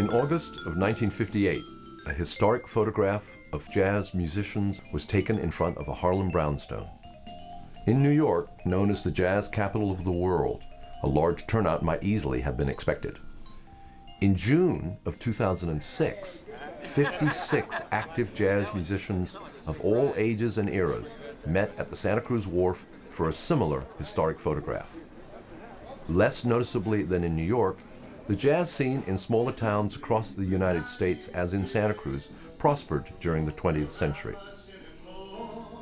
In August of 1958, a historic photograph of jazz musicians was taken in front of a Harlem brownstone. In New York, known as the jazz capital of the world, a large turnout might easily have been expected. In June of 2006, 56 active jazz musicians of all ages and eras met at the Santa Cruz Wharf for a similar historic photograph. Less noticeably than in New York, the jazz scene in smaller towns across the United States, as in Santa Cruz, prospered during the 20th century.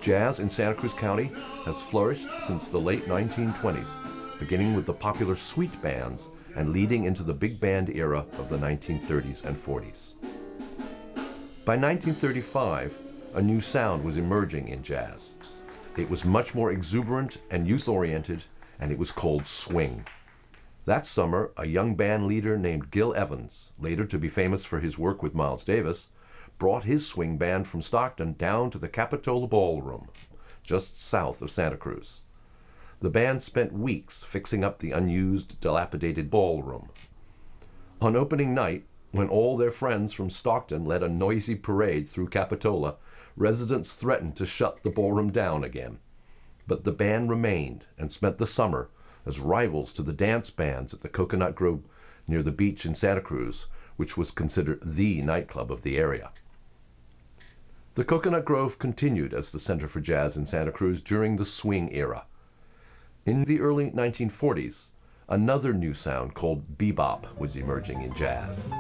Jazz in Santa Cruz County has flourished since the late 1920s, beginning with the popular suite bands and leading into the big band era of the 1930s and 40s. By 1935, a new sound was emerging in jazz. It was much more exuberant and youth-oriented, and it was called swing. That summer, a young band leader named Gil Evans, later to be famous for his work with Miles Davis, brought his swing band from Stockton down to the Capitola Ballroom, just south of Santa Cruz. The band spent weeks fixing up the unused, dilapidated ballroom. On opening night, when all their friends from Stockton led a noisy parade through Capitola, residents threatened to shut the ballroom down again. But the band remained and spent the summer as rivals to the dance bands at the Coconut Grove near the beach in Santa Cruz, which was considered the nightclub of the area. The Coconut Grove continued as the center for jazz in Santa Cruz during the swing era. In the early 1940s, another new sound called bebop was emerging in jazz.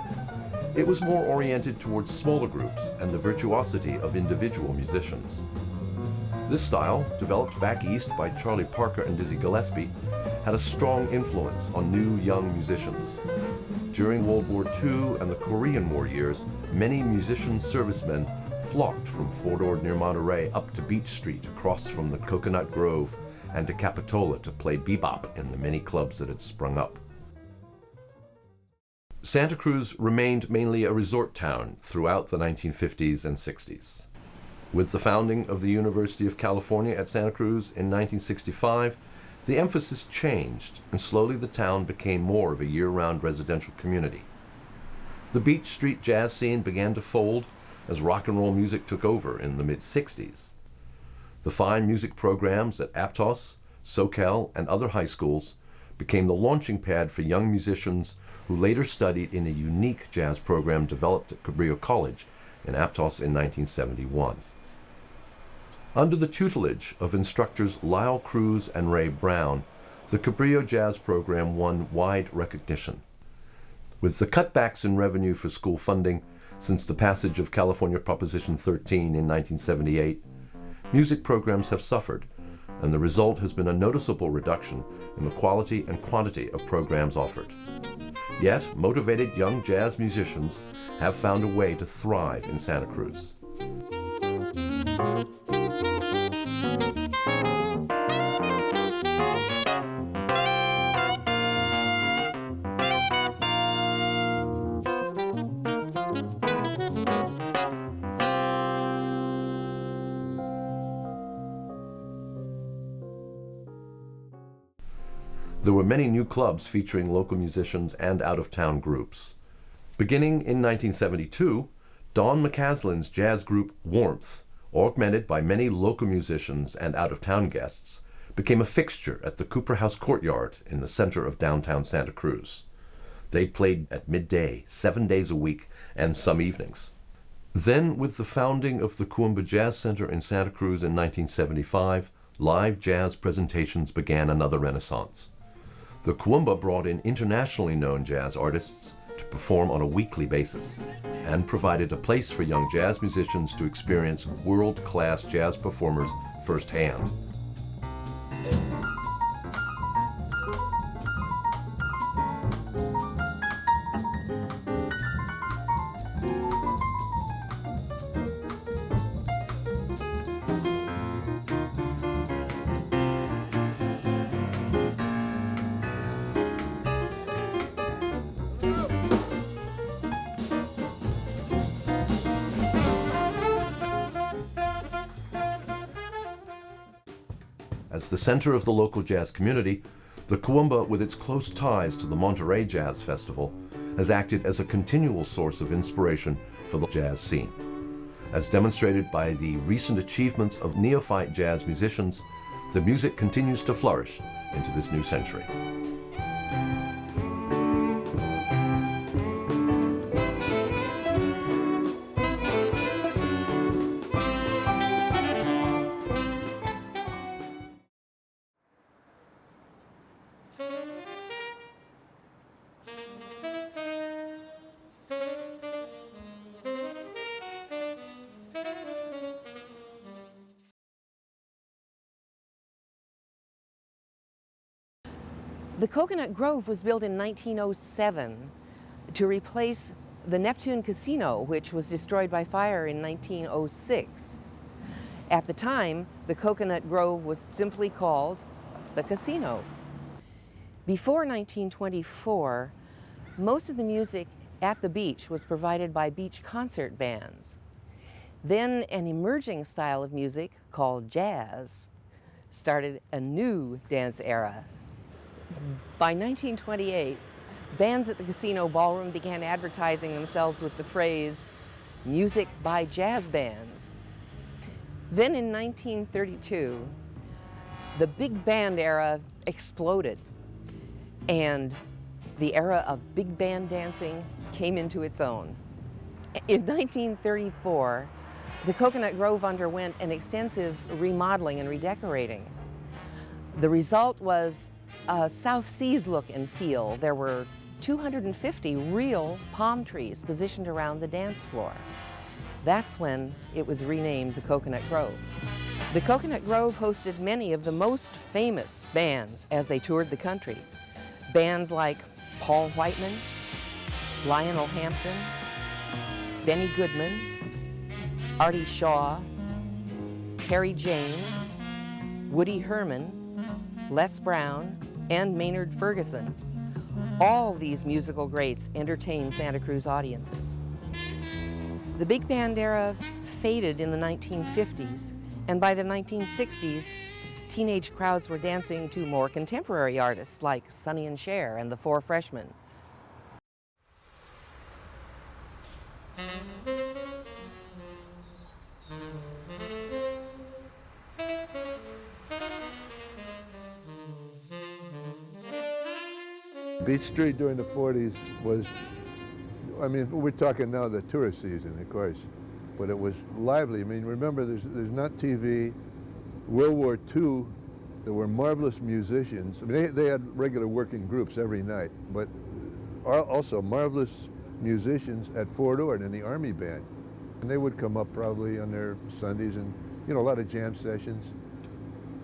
It was more oriented towards smaller groups and the virtuosity of individual musicians. This style, developed back east by Charlie Parker and Dizzy Gillespie, had a strong influence on new young musicians. During World War II and the Korean War years, many musician servicemen flocked from Fort Ord near Monterey up to Beach Street across from the Coconut Grove and to Capitola to play bebop in the many clubs that had sprung up. Santa Cruz remained mainly a resort town throughout the 1950s and 60s. With the founding of the University of California at Santa Cruz in 1965, the emphasis changed, and slowly the town became more of a year-round residential community. The Beach Street jazz scene began to fold as rock and roll music took over in the mid-60s. The fine music programs at Aptos, Socal, and other high schools became the launching pad for young musicians who later studied in a unique jazz program developed at Cabrillo College in Aptos in 1971. Under the tutelage of instructors Lyle Cruz and Ray Brown, the Cabrillo Jazz program won wide recognition. With the cutbacks in revenue for school funding since the passage of California Proposition 13 in 1978, music programs have suffered, and the result has been a noticeable reduction in the quality and quantity of programs offered. Yet, motivated young jazz musicians have found a way to thrive in Santa Cruz. There were many new clubs featuring local musicians and out-of-town groups. Beginning in 1972, Don McCaslin's jazz group Warmth, augmented by many local musicians and out-of-town guests, became a fixture at the Cooper House Courtyard in the center of downtown Santa Cruz. They played at midday, 7 days a week, and some evenings. Then, with the founding of the Kuumbwa Jazz Center in Santa Cruz in 1975, live jazz presentations began another renaissance. The Kuumbwa brought in internationally known jazz artists to perform on a weekly basis and provided a place for young jazz musicians to experience world-class jazz performers firsthand. As the center of the local jazz community, the Kuumbwa, with its close ties to the Monterey Jazz Festival, has acted as a continual source of inspiration for the jazz scene. As demonstrated by the recent achievements of neophyte jazz musicians, the music continues to flourish into this new century. The Coconut Grove was built in 1907 to replace the Neptune Casino, which was destroyed by fire in 1906. At the time, the Coconut Grove was simply called the Casino. Before 1924, most of the music at the beach was provided by beach concert bands. Then an emerging style of music called jazz started a new dance era. By 1928, bands at the Casino Ballroom began advertising themselves with the phrase, "music by jazz bands." Then in 1932, the big band era exploded, and the era of big band dancing came into its own. In 1934, the Coconut Grove underwent an extensive remodeling and redecorating. The result was a South Seas look and feel. There were 250 real palm trees positioned around the dance floor. That's when it was renamed the Coconut Grove. The Coconut Grove hosted many of the most famous bands as they toured the country. Bands like Paul Whiteman, Lionel Hampton, Benny Goodman, Artie Shaw, Harry James, Woody Herman, Les Brown, and Maynard Ferguson. All these musical greats entertained Santa Cruz audiences. The big band era faded in the 1950s, and by the 1960s, teenage crowds were dancing to more contemporary artists like Sonny and Cher and the Four Freshmen. Beach Street during the 40s was, I mean, we're talking now the tourist season, of course, but it was lively. I mean, remember, there's not TV. World War II, there were marvelous musicians. I mean, they had regular working groups every night, but also marvelous musicians at Fort Ord in the Army Band. And they would come up probably on their Sundays and, you know, a lot of jam sessions.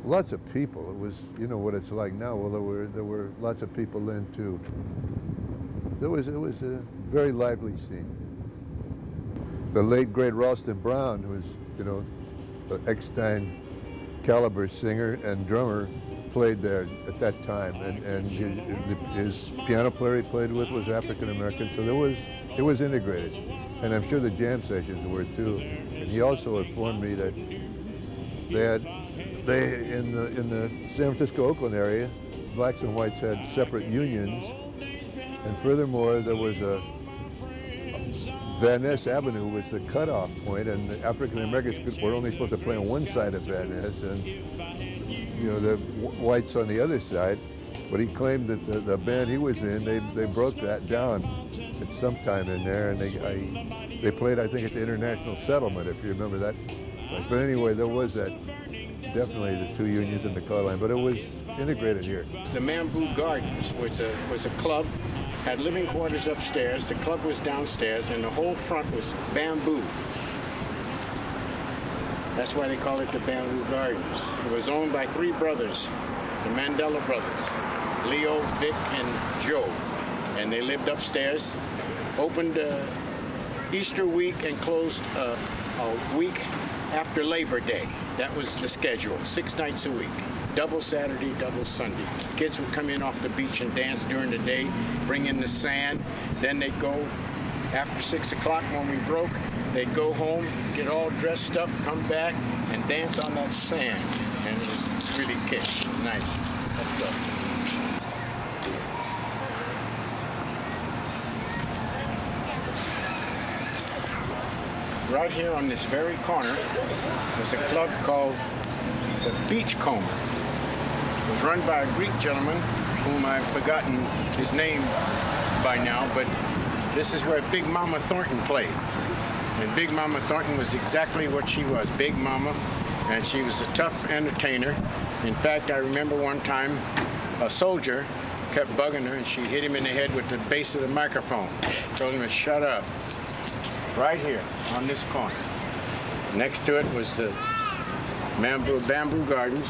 Lots of people. It was, you know what it's like now. Well, there were lots of people then too. It was a very lively scene. The late great Ralston Brown, who was, you know, an Eckstein caliber singer and drummer, played there at that time, and his piano player he played with was African American. So it was integrated, and I'm sure the jam sessions were too. And he also informed me that they in the San Francisco, Oakland area, blacks and whites had separate unions, and furthermore, there was Van Ness Avenue was the cutoff point, and the African Americans were only supposed to play on one side of Van Ness, and you know the whites on the other side. But he claimed that the band he was in, they broke that down at some time in there, and they played, I think, at the International Settlement, if you remember that place. But anyway, there was that. Definitely the two unions in the car line, but it was integrated here. The Bamboo Gardens was a club, had living quarters upstairs, the club was downstairs, and the whole front was bamboo. That's why they call it the Bamboo Gardens. It was owned by three brothers, the Mandela brothers, Leo, Vic, and Joe. And they lived upstairs, opened Easter week and closed a week after Labor Day. That was the schedule, 6 nights a week. Double Saturday, double Sunday. Kids would come in off the beach and dance during the day, bring in the sand. Then they'd go, after 6 o'clock when we broke, they'd go home, get all dressed up, come back, and dance on that sand. And it was really kicks. It was nice. Let's go. right here on this very corner was a club called the Beachcomber. It was run by a Greek gentleman whom I've forgotten his name by now, but this is where Big Mama Thornton played. And Big Mama Thornton was exactly what she was, Big Mama, and she was a tough entertainer. In fact, I remember one time a soldier kept bugging her and she hit him in the head with the base of the microphone. Told him to shut up. Right here on this corner. Next to it was the bamboo gardens.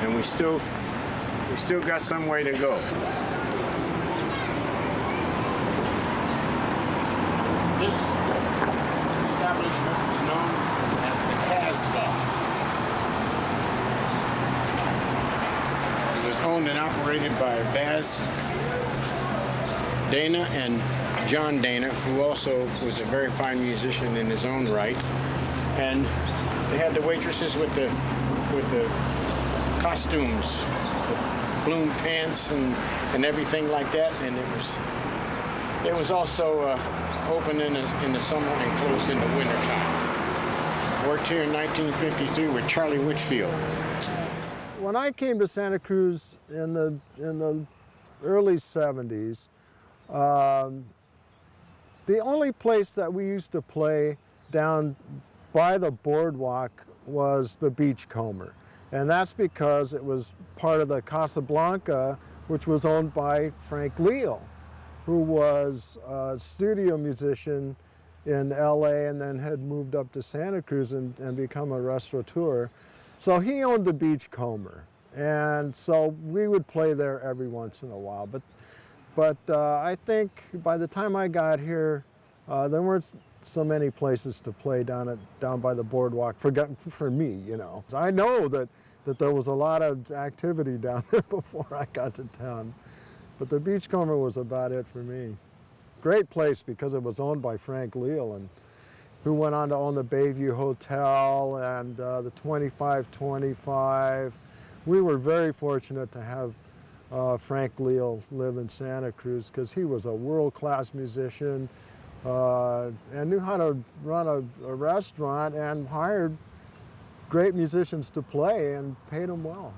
And we still got some way to go. This establishment was known as the Casbah. It was owned and operated by Baz Dana and John Dana, who also was a very fine musician in his own right. And they had the waitresses with the costumes, the bloom pants and everything like that. And it was also open in the summer and closed in the wintertime. Worked here in 1953 with Charlie Whitfield. When I came to Santa Cruz in the early 70s, the only place that we used to play down by the boardwalk was the Beachcomber. And that's because it was part of the Casablanca, which was owned by Frank Leal, who was a studio musician in LA and then had moved up to Santa Cruz and become a restaurateur. So he owned the Beachcomber. And so we would play there every once in a while. But I think by the time I got here, there weren't so many places to play down by the boardwalk for me, you know. I know that there was a lot of activity down there before I got to town, but the Beachcomber was about it for me. Great place because it was owned by Frank Leal, and who went on to own the Bayview Hotel and the 2525. We were very fortunate to have Frank Leal live in Santa Cruz because he was a world-class musician and knew how to run a restaurant and hired great musicians to play and paid them well.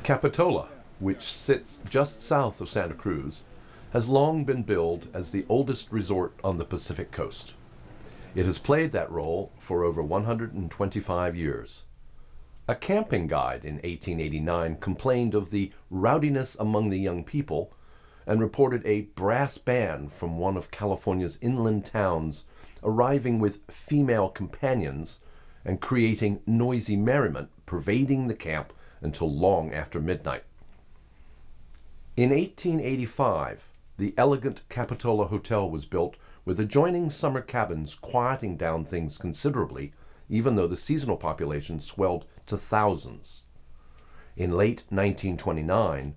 Capitola, which sits just south of Santa Cruz, has long been billed as the oldest resort on the Pacific coast. It has played that role for over 125 years. A camping guide in 1889 complained of the rowdiness among the young people and reported a brass band from one of California's inland towns arriving with female companions and creating noisy merriment pervading the camp until long after midnight. In 1885, the elegant Capitola Hotel was built with adjoining summer cabins quieting down things considerably, even though the seasonal population swelled to thousands. In late 1929,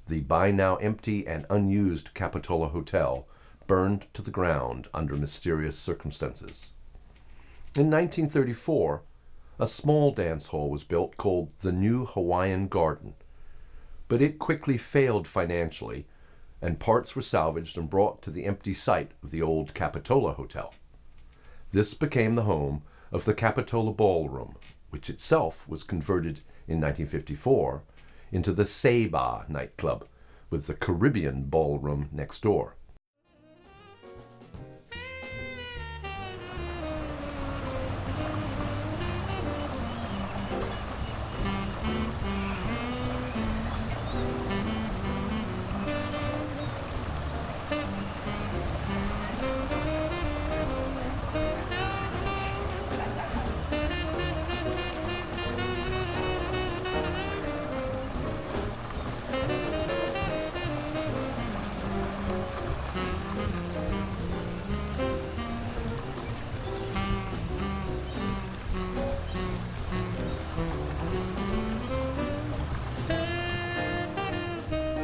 the by now empty and unused Capitola Hotel burned to the ground under mysterious circumstances. In 1934, a small dance hall was built called the New Hawaiian Garden, but it quickly failed financially, and parts were salvaged and brought to the empty site of the old Capitola Hotel. This became the home of the Capitola Ballroom, which itself was converted in 1954 into the Seba nightclub, with the Caribbean Ballroom next door.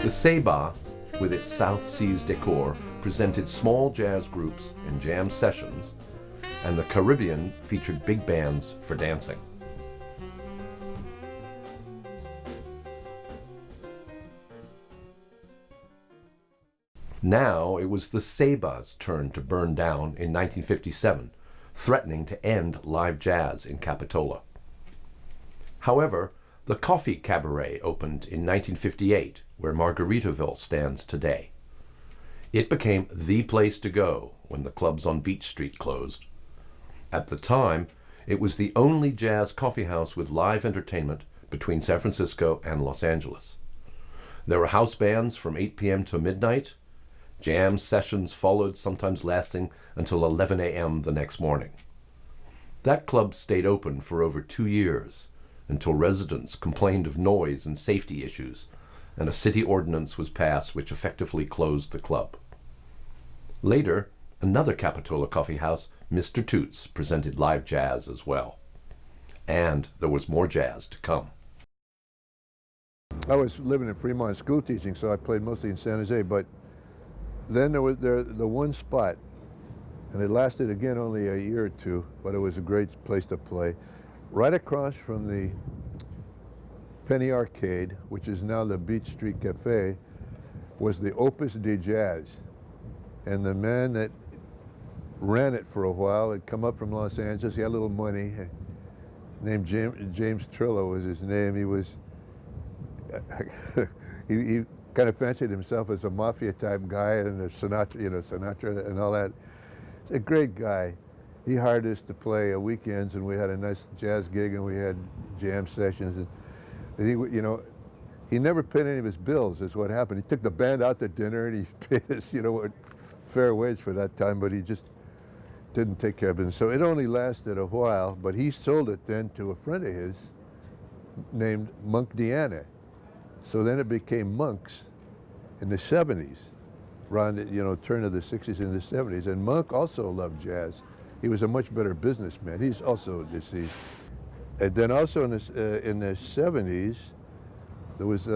The Seba, with its South Seas decor, presented small jazz groups and jam sessions, and the Caribbean featured big bands for dancing. Now it was the Seba's turn to burn down in 1957, threatening to end live jazz in Capitola. However, the Coffee Cabaret opened in 1958, where Margaritaville stands today. It became the place to go when the clubs on Beach Street closed. At the time, it was the only jazz coffee house with live entertainment between San Francisco and Los Angeles. There were house bands from 8 p.m. to midnight. Jam sessions followed, sometimes lasting until 11 a.m. the next morning. That club stayed open for over 2 years, until residents complained of noise and safety issues, and a city ordinance was passed which effectively closed the club. Later, another Capitola coffee house, Mr. Toots, presented live jazz as well. And there was more jazz to come. I was living in Fremont school teaching, so I played mostly in San Jose, but then there was the one spot, and it lasted again only a year or two, but it was a great place to play. Right across from the Penny Arcade, which is now the Beach Street Cafe, was the Opus de Jazz. And the man that ran it for a while had come up from Los Angeles. He had a little money. Named James Trillo was his name. He was, he kind of fancied himself as a mafia type guy, and a Sinatra and all that. He's a great guy. He hired us to play weekends, and we had a nice jazz gig, and we had jam sessions. And he never paid any of his bills, is what happened. He took the band out to dinner, and he paid us, a fair wage for that time, but he just didn't take care of it. So it only lasted a while, but he sold it then to a friend of his named Monk Deanna. So then it became Monk's in the 70s, around the turn of the 60s and the 70s. And Monk also loved jazz. He was a much better businessman. He's also deceased. And then also in the 70s, there was,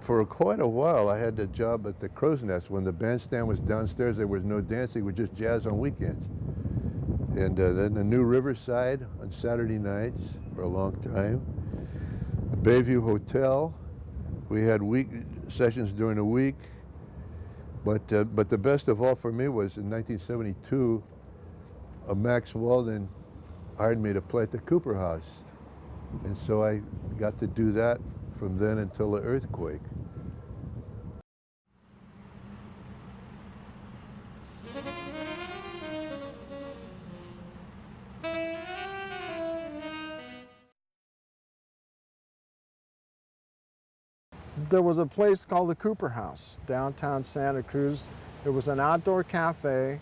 for quite a while, I had the job at the Crow's Nest. When the bandstand was downstairs, there was no dancing, it was just jazz on weekends. And then the New Riverside on Saturday nights for a long time. The Bayview Hotel, we had week sessions during the week. But the best of all for me was in 1972, Max Walden hired me to play at the Cooper House. And so I got to do that from then until the earthquake. There was a place called the Cooper House, downtown Santa Cruz. It was an outdoor cafe.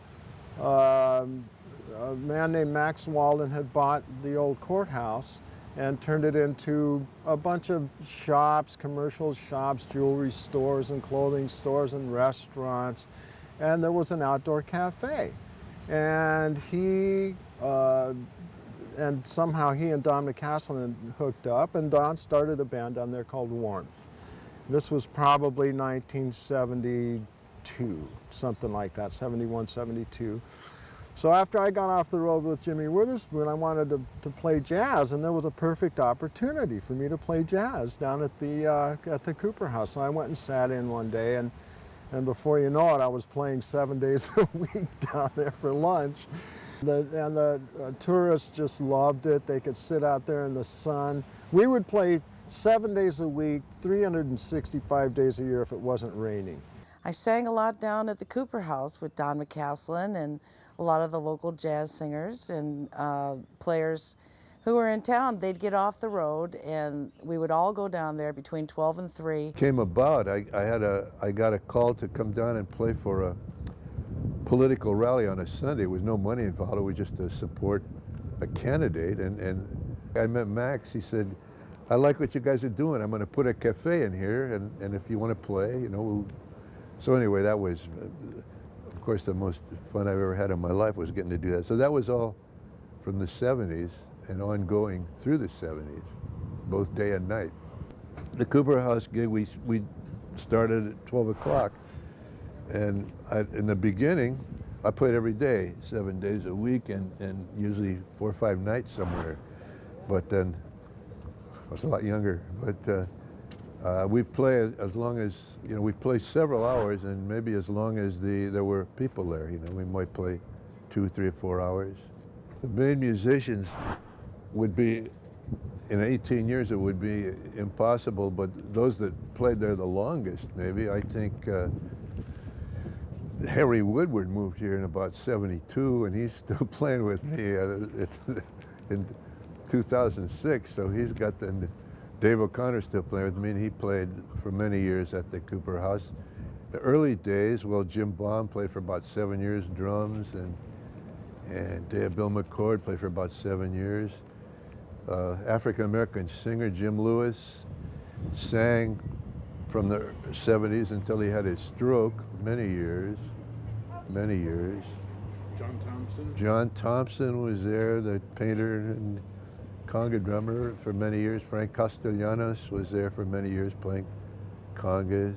A man named Max Walden had bought the old courthouse and turned it into a bunch of shops, commercial shops, jewelry stores and clothing stores and restaurants. And there was an outdoor cafe. And somehow he and Don McCaslin hooked up, and Don started a band down there called Warmth. This was probably 1972, something like that, 71, 72. So after I got off the road with Jimmy Witherspoon, I wanted to play jazz, and there was a perfect opportunity for me to play jazz down at the Cooper House. So I went and sat in one day, and before you know it, I was playing 7 days a week down there for lunch. The tourists just loved it. They could sit out there in the sun. We would play 7 days a week, 365 days a year if it wasn't raining. I sang a lot down at the Cooper House with Don McCaslin and a lot of the local jazz singers and players who were in town. They'd get off the road and we would all go down there between 12 and 3. Came about, I got a call to come down and play for a political rally on a Sunday. There was no money involved, it was just to support a candidate. And I met Max. He said, I like what you guys are doing. I'm going to put a cafe in here, and if you want to play, So anyway, that was, of course, the most fun I've ever had in my life was getting to do that. So that was all from the 70s and ongoing through the 70s, both day and night. The Cooper House gig, we started at 12 o'clock. And in the beginning, I played every day, 7 days a week, and usually 4 or 5 nights somewhere. But then I was a lot younger. But we play as long as, we play several hours, and maybe as long as there were people there. We might play 2, 3, or 4 hours. The main musicians would be, in 18 years, it would be impossible, but those that played there the longest, maybe, I think Harry Woodward moved here in about 72, and he's still playing with me in 2006, so he's got Dave O'Connor's still playing with me, and he played for many years at the Cooper House. The early days, well, Jim Baum played for about 7 years, drums, and Bill McCord played for about 7 years. African-American singer Jim Lewis sang from the 70s until he had his stroke, many years. John Thompson? John Thompson was there, the painter and conga drummer for many years. Frank Castellanos was there for many years playing congas.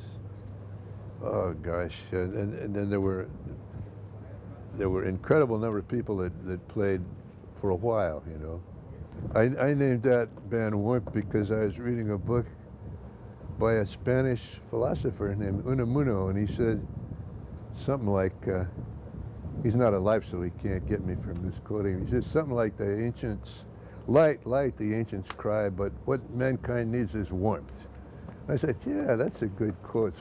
Oh gosh, and then there were incredible number of people that played for a while, I named that band Wimp because I was reading a book by a Spanish philosopher named Unamuno, and he said something like, he's not alive so he can't get me from misquoting. He said something like the ancients, light, the ancients cry, but what mankind needs is warmth. I said, yeah, that's a good quote.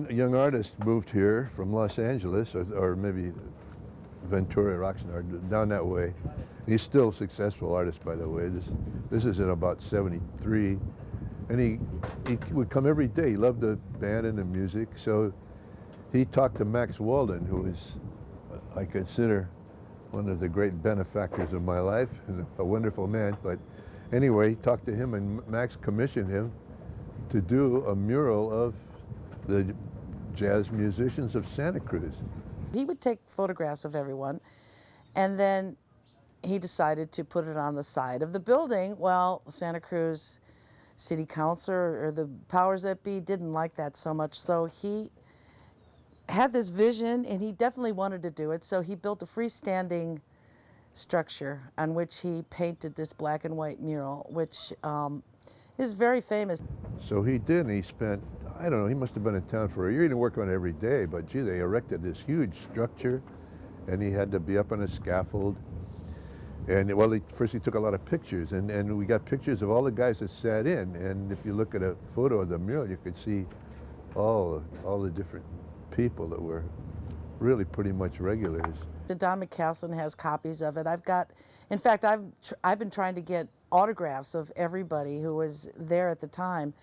A young artist moved here from Los Angeles, or maybe Ventura, Oxnard, down that way. He's still a successful artist, by the way. This is in about 73. And he would come every day. He loved the band and the music. So he talked to Max Walden, who is, I consider, one of the great benefactors of my life, and a wonderful man. But anyway, he talked to him, and Max commissioned him to do a mural of the jazz musicians of Santa Cruz. He would take photographs of everyone, and then he decided to put it on the side of the building. Well, Santa Cruz City Council or the powers that be didn't like that so much, so he had this vision, and he definitely wanted to do it, so he built a freestanding structure on which he painted this black and white mural, which is very famous. So he did, and he spent, I don't know, he must have been in town for a year. He didn't work on it every day, but gee, they erected this huge structure, and he had to be up on a scaffold. And well, first he took a lot of pictures, and we got pictures of all the guys that sat in. And if you look at a photo of the mural, you could see all the different people that were really pretty much regulars. Don McCaslin has copies of it. In fact, I've been trying to get autographs of everybody who was there at the time.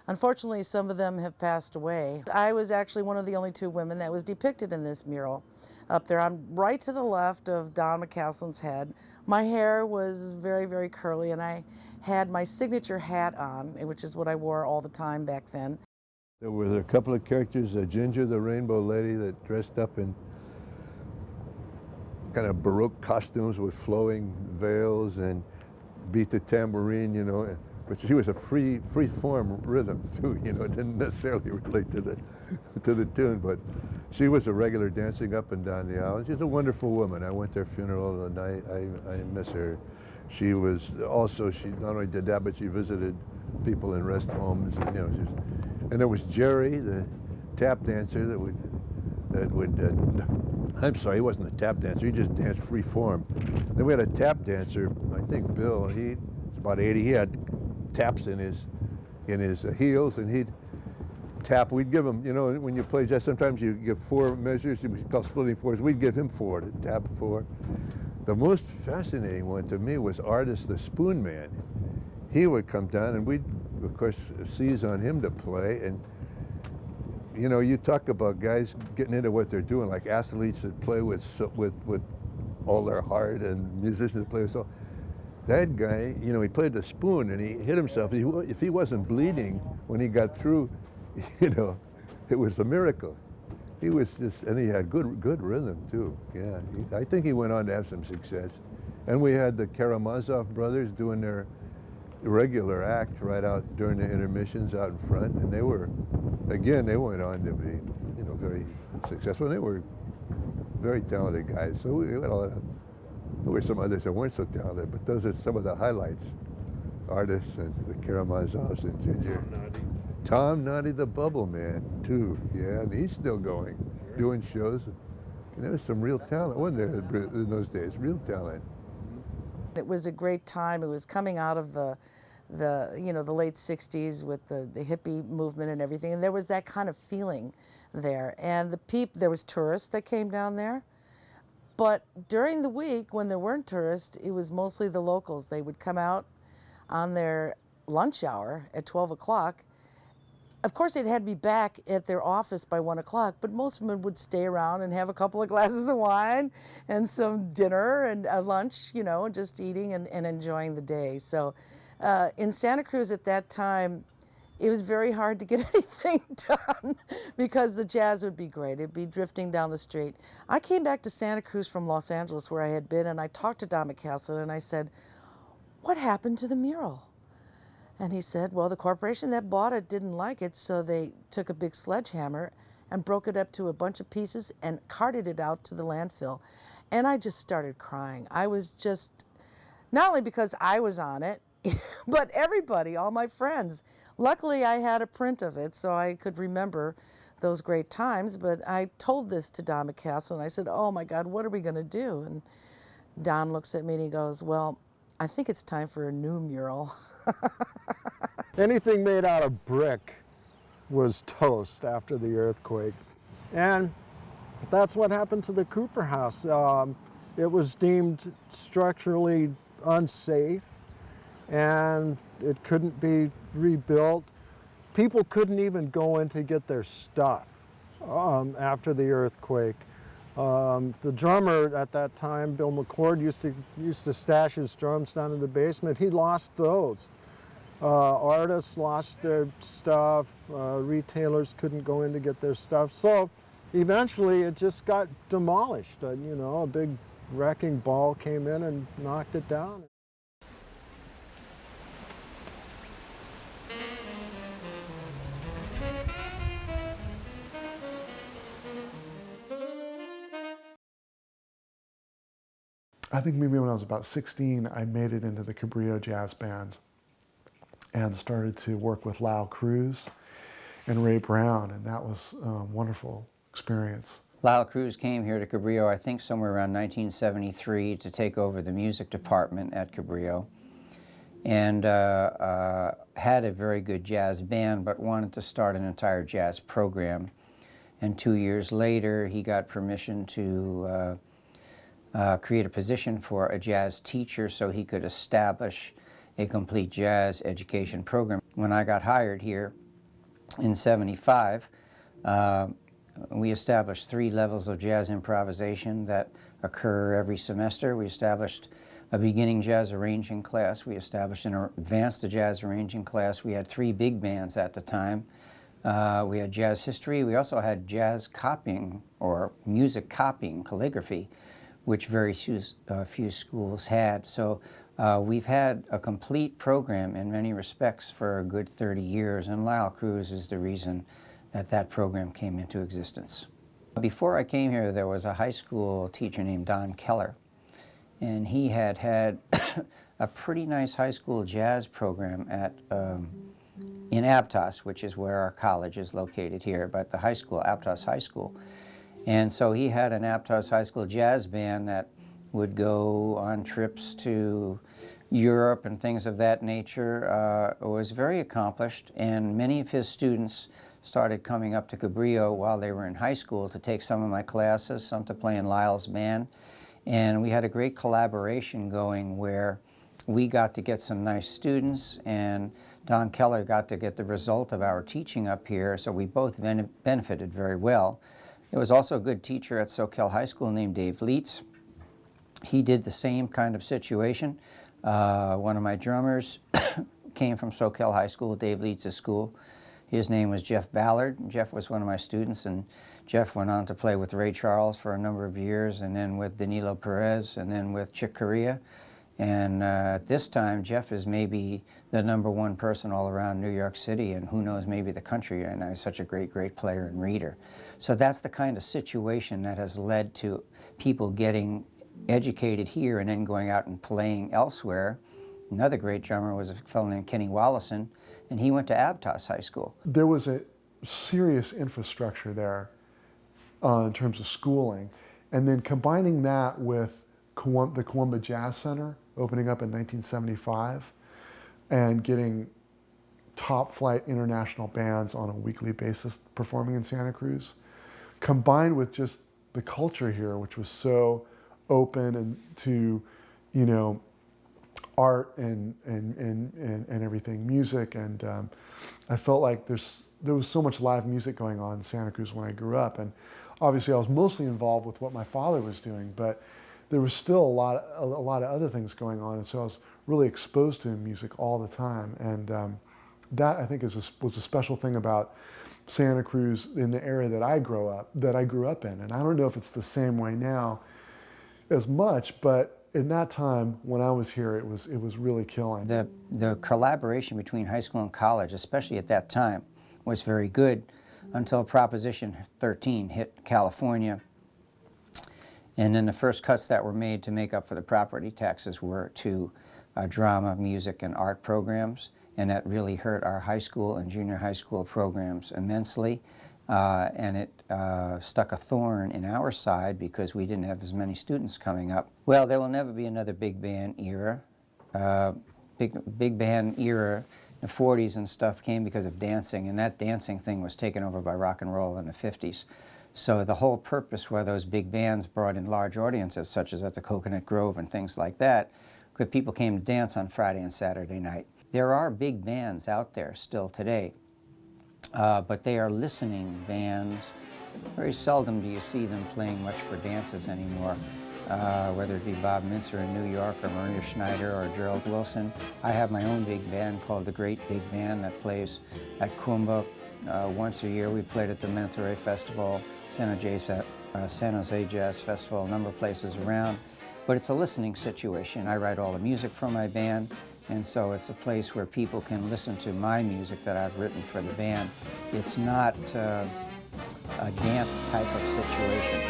Unfortunately, some of them have passed away. I was actually one of the only 2 women that was depicted in this mural. Up there, I'm right to the left of Don McCaslin's head. My hair was very, very curly, and I had my signature hat on, which is what I wore all the time back then. There were a couple of characters, Ginger the Rainbow Lady, that dressed up in kind of Baroque costumes with flowing veils and beat the tambourine, you know. but she was a free form rhythm too. You know, it didn't necessarily relate to the tune, but she was a regular dancing up and down the aisle. She's a wonderful woman. I went to her funeral and I miss her. She was also, she not only did that, but she visited people in rest homes. And, you know, and there was Jerry, the tap dancer that would I'm sorry, he wasn't a tap dancer, he just danced free form. Then we had a tap dancer, I think Bill, he's about 80, he had taps in his heels, and he'd tap. We'd give him, you know, when you play jazz, sometimes you give 4 measures, it was called splitting 4s. We'd give him 4 to tap 4. The most fascinating one to me was Artist the Spoon Man. He would come down, and we'd, of course, seize on him to play. And you know, you talk about guys getting into what they're doing, like athletes that play with all their heart, and musicians that play with soul. That guy, you know, he played the spoon and he hit himself. If he wasn't bleeding when he got through, you know, it was a miracle. He was just, and he had good rhythm too. Yeah, I think he went on to have some success. And we had the Karamazov brothers doing their regular act right out during the intermissions out in front, and they were, again, they went on to be, you know, very successful. And they were very talented guys. So we had a lot of, there were some others that weren't so talented, but those are some of the highlights. Artists and the Karamazovs and Ginger. Tom Noddy, the Bubble Man, too. Yeah, and he's still going, doing shows. And there was some real talent, wasn't there, in those days? Real talent. It was a great time. It was coming out of the late 60s with the hippie movement and everything, and there was that kind of feeling there. And there was tourists that came down there. But during the week, when there weren't tourists, it was mostly the locals. They would come out on their lunch hour at 12 o'clock. Of course, they'd had to be back at their office by 1 o'clock, but most of them would stay around and have a couple of glasses of wine and some dinner and a lunch, you know, just eating and enjoying the day. So in Santa Cruz at that time, it was very hard to get anything done because the jazz would be great. It'd be drifting down the street. I came back to Santa Cruz from Los Angeles, where I had been, and I talked to Don McCaslin, and I said, "What happened to the mural?" And he said, well, the corporation that bought it didn't like it, so they took a big sledgehammer and broke it up to a bunch of pieces and carted it out to the landfill. And I just started crying. I was just, not only because I was on it, but everybody, all my friends. Luckily, I had a print of it, so I could remember those great times. But I told this to Don McCaslin. I said, oh, my God, what are we going to do? And Don looks at me and he goes, well, I think it's time for a new mural. Anything made out of brick was toast after the earthquake. And that's what happened to the Cooper House. It was deemed structurally unsafe, and it couldn't be rebuilt. People couldn't even go in to get their stuff after the earthquake. The drummer at that time, Bill McCord, used to stash his drums down in the basement. He lost those. Artists lost their stuff. Retailers couldn't go in to get their stuff. So eventually it just got demolished. You know, a big wrecking ball came in and knocked it down. I think maybe when I was about 16, I made it into the Cabrillo Jazz Band and started to work with CRUZ and Ray Brown, and that was a wonderful experience. CRUZ came here to Cabrillo, I think somewhere around 1973, to take over the music department at Cabrillo, and had a very good jazz band, but wanted to start an entire jazz program. And 2 years later, he got permission to create a position for a jazz teacher so he could establish a complete jazz education program. When I got hired here in '75, we established 3 levels of jazz improvisation that occur every semester. We established a beginning jazz arranging class. We established an advanced jazz arranging class. We had 3 big bands at the time. We had jazz history. We also had jazz copying, or music copying, calligraphy, which very few schools had. So We've had a complete program in many respects for a good 30 years, and Lyle CRUZ is the reason that that program came into existence. Before I came here, there was a high school teacher named Don Keller, and he had had a pretty nice high school jazz program at in Aptos, which is where our college is located here, but the high school, Aptos High School. And so he had an Aptos High School jazz band that would go on trips to Europe and things of that nature. It was very accomplished, and many of his students started coming up to Cabrillo while they were in high school to take some of my classes, some to play in Lyle's band. And we had a great collaboration going where we got to get some nice students, and Don Keller got to get the result of our teaching up here, so we both benefited very well. There was also a good teacher at Soquel High School named Dave Leitz. He did the same kind of situation. One of my drummers came from Soquel High School, Dave Leitz's school. His name was Jeff Ballard. Jeff was one of my students, and Jeff went on to play with Ray Charles for a number of years, and then with Danilo Perez, and then with Chick Corea. And at this time, Jeff is maybe the #1 person all around New York City, and who knows, maybe the country, and he's such a great player and reader. So that's the kind of situation that has led to people getting educated here and then going out and playing elsewhere. Another great drummer was a fellow named Kenny Wallison, and he went to Aptos High School. There was a serious infrastructure there in terms of schooling, and then combining that with the Kuumbwa Jazz Center opening up in 1975 and getting top flight international bands on a weekly basis performing in Santa Cruz, combined with just the culture here, which was so open and to, you know, art and everything, music, and I felt like there was so much live music going on in Santa Cruz when I grew up, and obviously I was mostly involved with what my father was doing, but there was still a lot of other things going on, and so I was really exposed to music all the time, and that I think was a special thing about Santa Cruz in the area that I grew up in, and I don't know if it's the same way now as much, but in that time when I was here, it was really killing. The collaboration between high school and college, especially at that time, was very good until Proposition 13 hit California. And then the first cuts that were made to make up for the property taxes were to drama, music, and art programs, and that really hurt our high school and junior high school programs immensely. And it stuck a thorn in our side because we didn't have as many students coming up. Well, there will never be another big band era. Big band era, the 40s and stuff came because of dancing, and that dancing thing was taken over by rock and roll in the 50s. So the whole purpose where those big bands brought in large audiences, such as at the Coconut Grove and things like that, because people came to dance on Friday and Saturday night. There are big bands out there still today, but they are listening bands. Very seldom do you see them playing much for dances anymore, whether it be Bob Mintzer in New York or Maria Schneider or Gerald Wilson. I have my own big band called the Great Big Band that plays at Kuumbwa. Once a year we played at the Monterey Festival, San Jose Jazz Festival, a number of places around. But it's a listening situation. I write all the music for my band, and so it's a place where people can listen to my music that I've written for the band. It's not a dance type of situation.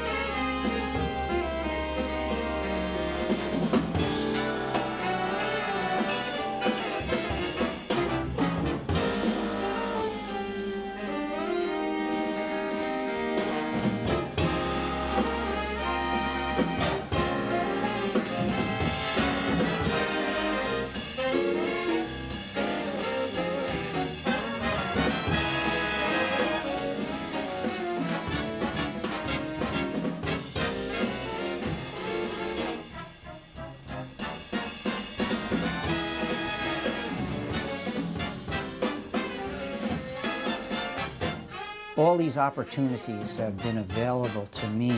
All these opportunities have been available to me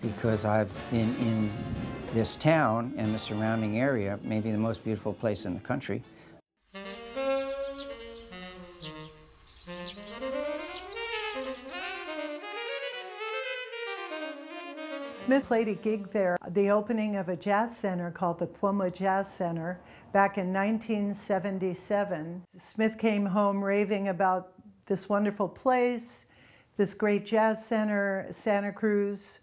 because I've been in this town and the surrounding area, maybe the most beautiful place in the country. Smith played a gig there, the opening of a jazz center called the Kuumbwa Jazz Center back in 1977. Smith came home raving about this wonderful place, this great jazz center, Santa Cruz,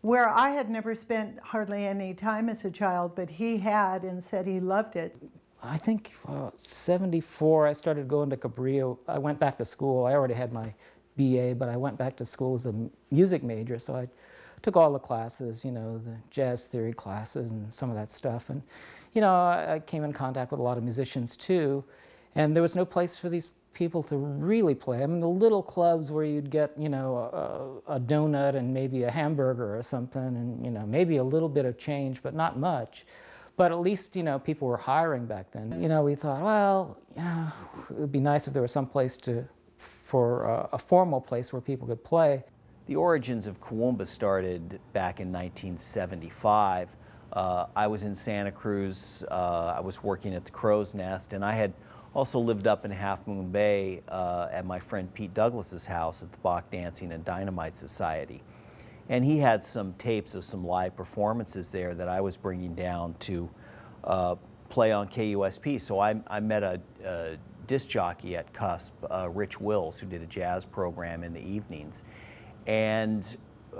where I had never spent hardly any time as a child, but he had, and said he loved it. I think 74, I started going to Cabrillo. I went back to school. I already had my BA, but I went back to school as a music major, so I took all the classes, you know, the jazz theory classes and some of that stuff. And, you know, I came in contact with a lot of musicians too, and there was no place for these people to really play. I mean, the little clubs where you'd get, you know, a donut and maybe a hamburger or something, and, you know, maybe a little bit of change, but not much. But at least, you know, people were hiring back then. You know, we thought, well, you know, it would be nice if there was some place for a formal place where people could play. The origins of Kuumbwa started back in 1975. I was in Santa Cruz. I was working at the Crow's Nest, and I had also lived up in Half Moon Bay at my friend Pete Douglas's house at the Bach Dancing and Dynamite Society. And he had some tapes of some live performances there that I was bringing down to play on KUSP. So I met a disc jockey at CUSP, Rich Wills, who did a jazz program in the evenings. And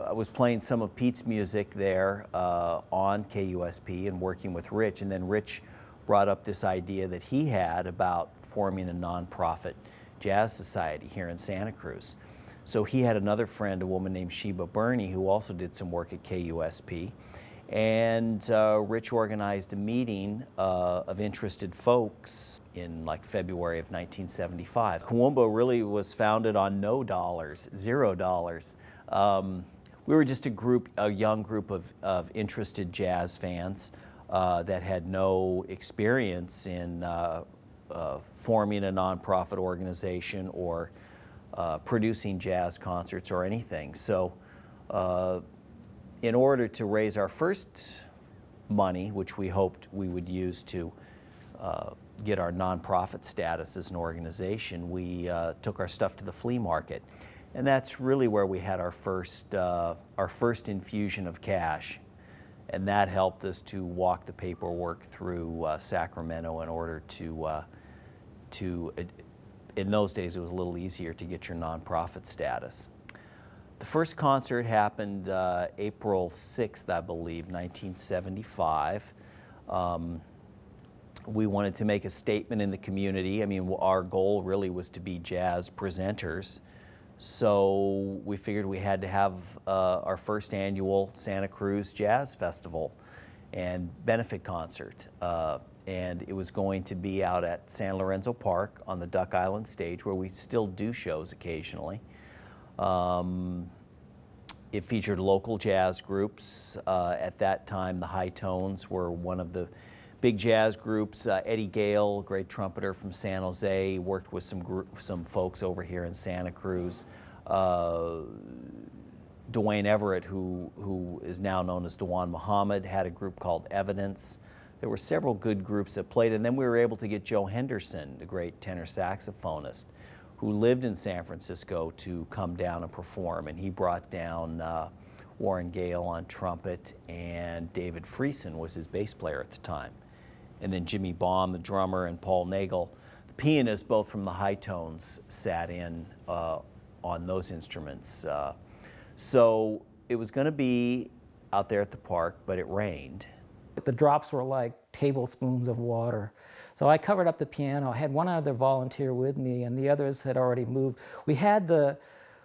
I was playing some of Pete's music there on KUSP and working with Rich. And then Rich brought up this idea that he had about forming a nonprofit jazz society here in Santa Cruz. So he had another friend, a woman named Sheba Burney, who also did some work at KUSP. And Rich organized a meeting of interested folks in like February of 1975. Kuumbwa really was founded on no dollars, $0. We were just a young group of interested jazz fans that had no experience in forming a nonprofit organization or producing jazz concerts or anything. So in order to raise our first money, which we hoped we would use to get our nonprofit status as an organization, we took our stuff to the flea market. And that's really where we had our first infusion of cash. And that helped us to walk the paperwork through Sacramento in order to in those days, it was a little easier to get your nonprofit status. The first concert happened April 6th, I believe, 1975. We wanted to make a statement in the community. I mean, our goal really was to be jazz presenters. So we figured we had to have our first annual Santa Cruz Jazz Festival and benefit concert. And it was going to be out at San Lorenzo Park on the Duck Island stage, where we still do shows occasionally. It featured local jazz groups. At that time, the High Tones were one of the big jazz groups. Eddie Gale, great trumpeter from San Jose, worked with some folks over here in Santa Cruz. Dwayne Everett, who is now known as Dewan Muhammad, had a group called Evidence. There were several good groups that played, and then we were able to get Joe Henderson, the great tenor saxophonist, who lived in San Francisco, to come down and perform. And he brought down Warren Gale on trumpet, and David Friesen was his bass player at the time. And then Jimmy Baum, the drummer, and Paul Nagel, the pianist, both from the High Tones, sat in on those instruments. So it was going to be out there at the park, but it rained. The drops were like tablespoons of water. So I covered up the piano. I had one other volunteer with me, and the others had already moved. We had the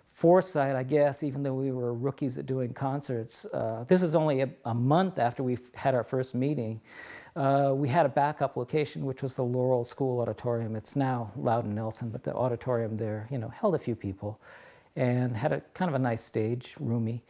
foresight, I guess, even though we were rookies at doing concerts. This is only a month after we had our first meeting. We had a backup location, which was the Laurel School Auditorium. It's now Loudon Nelson, but the auditorium there, you know, held a few people and had a kind of a nice stage, roomy.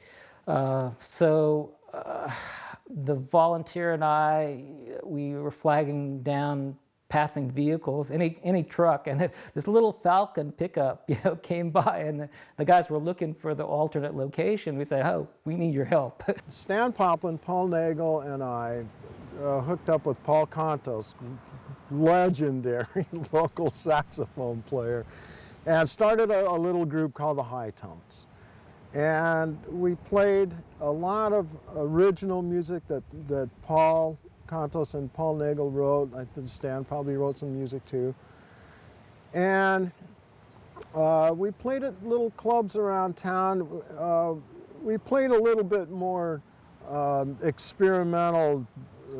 The volunteer and I, we were flagging down passing vehicles, any truck, and this little Falcon pickup, you know, came by, and the guys were looking for the alternate location. We said, "Oh, we need your help." Stan Poplin, Paul Nagel, and I hooked up with Paul Contos, legendary local saxophone player, and started a little group called the High Tones. And we played a lot of original music that Paul Contos and Paul Nagel wrote. I think Stan probably wrote some music too. And we played at little clubs around town. We played a little bit more experimental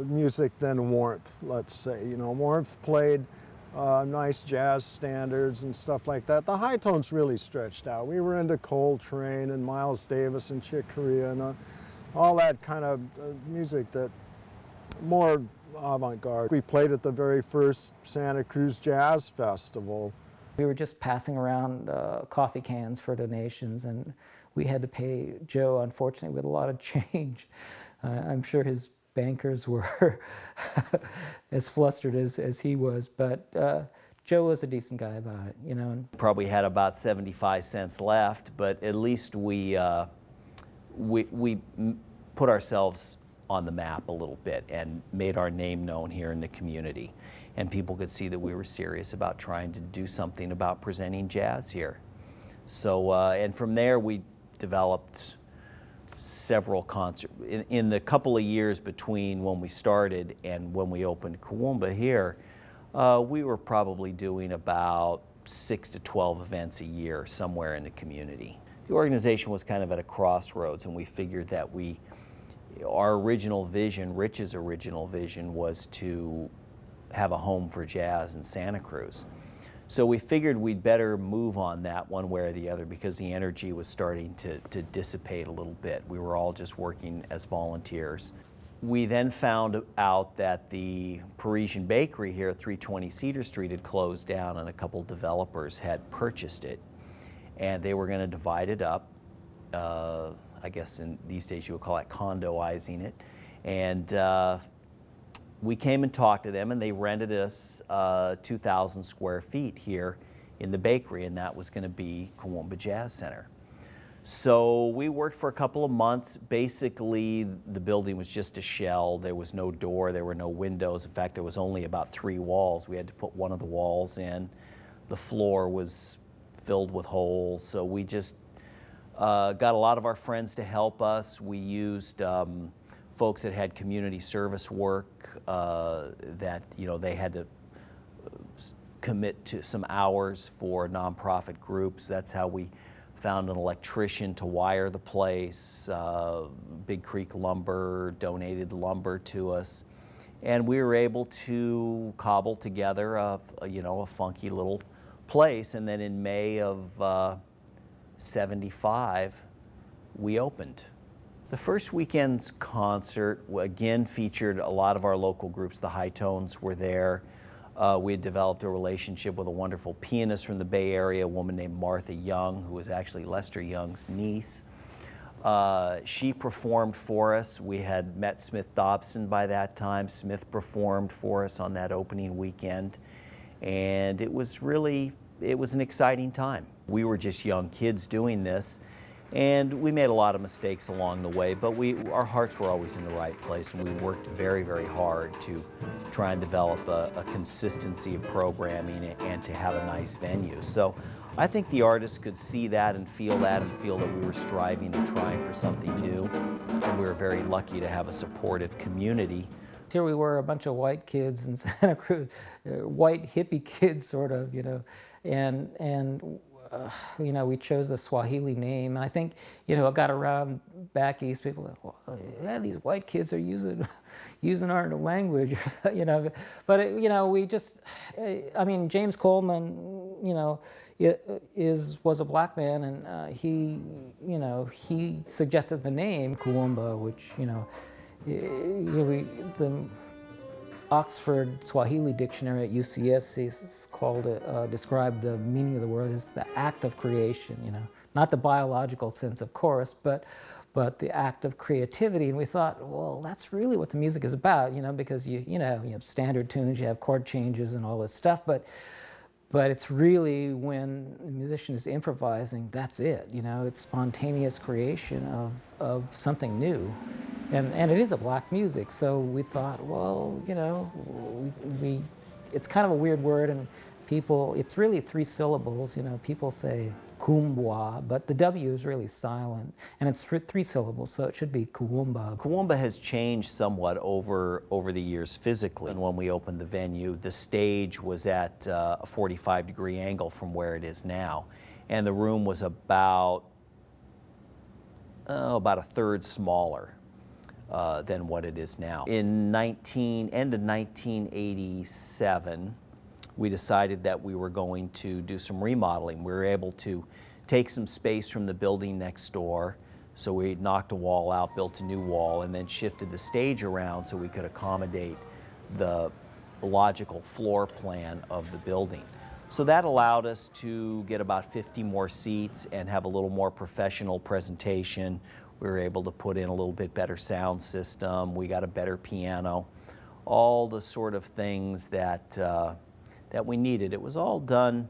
music than Warmth, let's say. You know, Warmth played nice jazz standards and stuff like that. The high tones really stretched out. We were into Coltrane and Miles Davis and Chick Corea and all that kind of music that more avant-garde. We played at the very first Santa Cruz Jazz Festival. We were just passing around coffee cans for donations, and we had to pay Joe, unfortunately, with a lot of change. I'm sure his bankers were as flustered as he was, but Joe was a decent guy about it, you know. Probably had about 75 cents left, but at least we put ourselves on the map a little bit and made our name known here in the community. And people could see that we were serious about trying to do something about presenting jazz here. So, and from there we developed several concerts. In the couple of years between when we started and when we opened Kuumbwa here, we were probably doing about 6 to 12 events a year somewhere in the community. The organization was kind of at a crossroads, and we figured that our original vision, Rich's original vision, was to have a home for jazz in Santa Cruz. So we figured we'd better move on that one way or the other because the energy was starting to dissipate a little bit. We were all just working as volunteers. We then found out that the Parisian bakery here at 320 Cedar Street had closed down, and a couple developers had purchased it. And they were going to divide it up. I guess in these days you would call it condoizing it. And we came and talked to them, and they rented us 2,000 square feet here in the bakery, and that was going to be Kuumbwa Jazz Center. So we worked for a couple of months. Basically, the building was just a shell. There was no door, there were no windows. In fact, there was only about 3 walls. We had to put one of the walls in. The floor was filled with holes, so we just got a lot of our friends to help us. We used folks that had community service work that, you know, they had to commit to some hours for nonprofit groups. That's how we found an electrician to wire the place. Big Creek Lumber donated lumber to us, and we were able to cobble together a funky little place. And then in May of '75, we opened. The first weekend's concert again featured a lot of our local groups. The High Tones were there. We had developed a relationship with a wonderful pianist from the Bay Area, a woman named Martha Young, who was actually Lester Young's niece. She performed for us. We had met Smith Dobson by that time. Smith performed for us on that opening weekend. And it was an exciting time. We were just young kids doing this. And we made a lot of mistakes along the way, but our hearts were always in the right place, and we worked very, very hard to try and develop a consistency of programming and to have a nice venue. So I think the artists could see that and feel that we were striving and trying for something new, and we were very lucky to have a supportive community. Here we were, a bunch of white kids in Santa Cruz, white hippie kids, sort of, you know, and you know, we chose the Swahili name, and I think, you know, it got around back east. People were like, well, yeah, these white kids are using our language, you know. But it, you know, we just, I mean, James Coleman, you know, was a black man, and he suggested the name Kuumbwa, which, you know, the Oxford Swahili Dictionary at UCS is called it, described the meaning of the word as the act of creation, you know, not the biological sense, of course, but the act of creativity. And we thought, well, that's really what the music is about, you know, because you have standard tunes, you have chord changes and all this stuff, but it's really when the musician is improvising, that's it, you know, it's spontaneous creation of something new. And it is a black music, so we thought, well, you know, it's kind of a weird word, and people, it's really 3 syllables, you know, people say Kuumbwa, but the W is really silent, and it's 3 syllables, so it should be Kuumbwa. Kuumbwa has changed somewhat over the years physically. And when we opened the venue, the stage was at a 45-degree angle from where it is now. And the room was about a third smaller than what it is now. In end of 1987, we decided that we were going to do some remodeling. We were able to take some space from the building next door, so we knocked a wall out, built a new wall, and then shifted the stage around so we could accommodate the logical floor plan of the building. So that allowed us to get about 50 more seats and have a little more professional presentation. We were able to put in a little bit better sound system. We got a better piano, all the sort of things that we needed. It was all done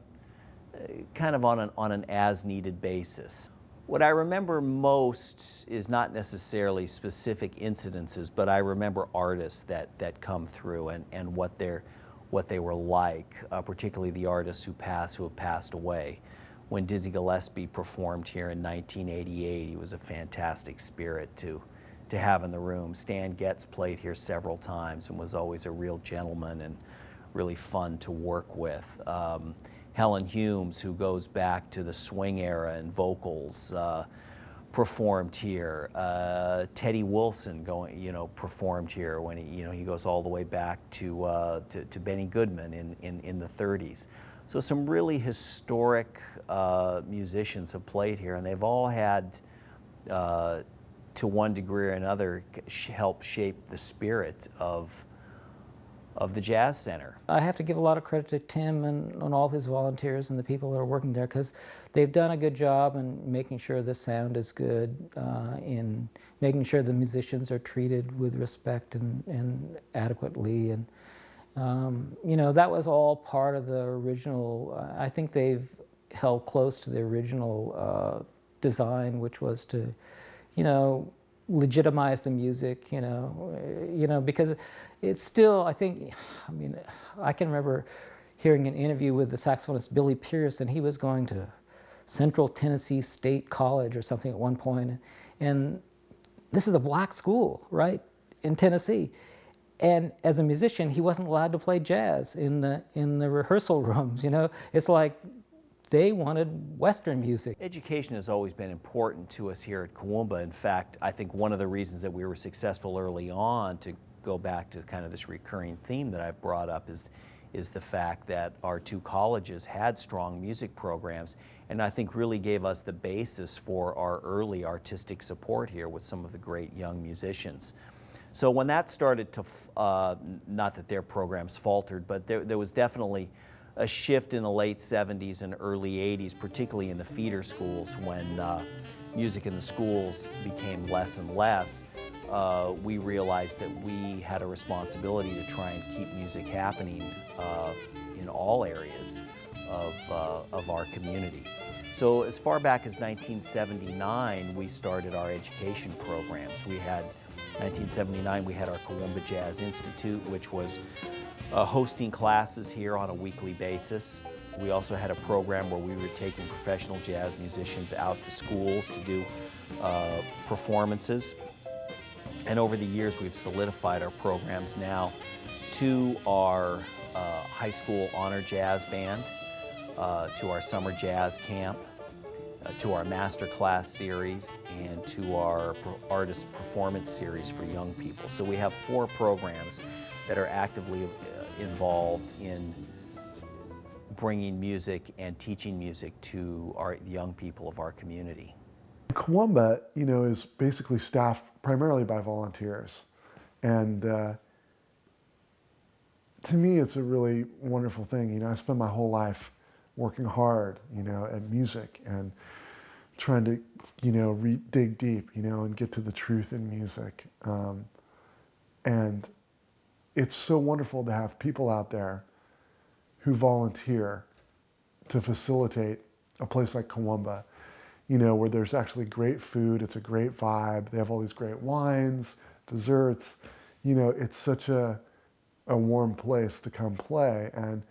kind of on an as-needed basis. What I remember most is not necessarily specific incidences, but I remember artists that come through and what they were like, particularly the artists who have passed away. When Dizzy Gillespie performed here in 1988, he was a fantastic spirit to have in the room. Stan Getz played here several times and was always a real gentleman and really fun to work with. Helen Humes, who goes back to the swing era and vocals, performed here. Teddy Wilson performed here when he goes all the way back to Benny Goodman in the 30s. So some really historic musicians have played here, and they've all had, to one degree or another, helped shape the spirit of the Jazz Center. I have to give a lot of credit to Tim and all his volunteers and the people that are working there, because they've done a good job in making sure the sound is good, in making sure the musicians are treated with respect and adequately. And that was all part of the original. I think they've held close to the original design, which was to, legitimize the music, because it's still, I can remember hearing an interview with the saxophonist Billy Pierce, and he was going to Central Tennessee State College or something at one point, and this is a black school, right, in Tennessee. And as a musician, he wasn't allowed to play jazz in the rehearsal rooms, It's like they wanted Western music. Education has always been important to us here at Kuumbwa. In fact, I think one of the reasons that we were successful early on, to go back to kind of this recurring theme that I've brought up, is the fact that our 2 colleges had strong music programs, and I think really gave us the basis for our early artistic support here with some of the great young musicians. So when that started to, not that their programs faltered, but there was definitely a shift in the late 70s and early 80s, particularly in the feeder schools, when music in the schools became less and less. We realized that we had a responsibility to try and keep music happening in all areas of our community. So as far back as 1979, we started our education programs. 1979, we had our Kuumbwa Jazz Institute, which was hosting classes here on a weekly basis. We also had a program where we were taking professional jazz musicians out to schools to do performances. And over the years, we've solidified our programs now to our high school honor jazz band, to our summer jazz camp, to our master class series, and to our artist performance series for young people. So we have 4 programs that are actively involved in bringing music and teaching music to our young people of our community. Kuumbwa, is basically staffed primarily by volunteers. And to me, it's a really wonderful thing. I spend my whole life working hard, at music and trying to, dig deep, and get to the truth in music. And it's so wonderful to have people out there who volunteer to facilitate a place like Kuumbwa, where there's actually great food, it's a great vibe, they have all these great wines, desserts. It's such a warm place to come play. And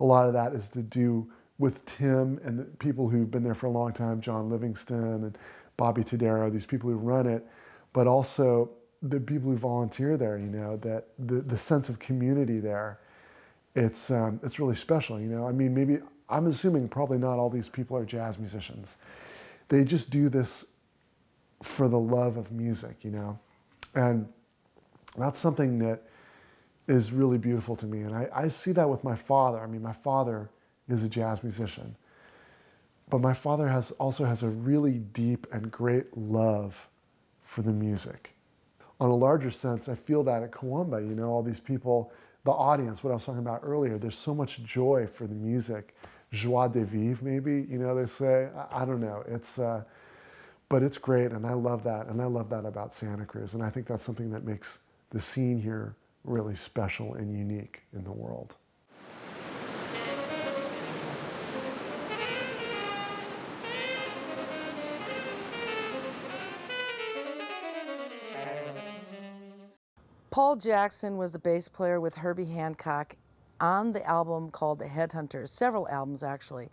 a lot of that is to do with Tim and the people who've been there for a long time, John Livingston and Bobby Tadero, these people who run it, but also the people who volunteer there, you know, that the sense of community there, it's really special, you know. I mean, maybe, I'm assuming probably not all these people are jazz musicians. They just do this for the love of music, you know. And that's something that is really beautiful to me. And I see that with my father. I mean, my father is a jazz musician. But my father also has a really deep and great love for the music. On a larger sense, I feel that at Kuumbwa, you know, all these people, the audience, what I was talking about earlier, there's so much joy for the music. Joie de vivre, maybe, you know, they say. I don't know. But it's great, and I love that. And I love that about Santa Cruz. And I think that's something that makes the scene here really special and unique in the world. Paul Jackson was the bass player with Herbie Hancock on the album called The Headhunters, several albums actually.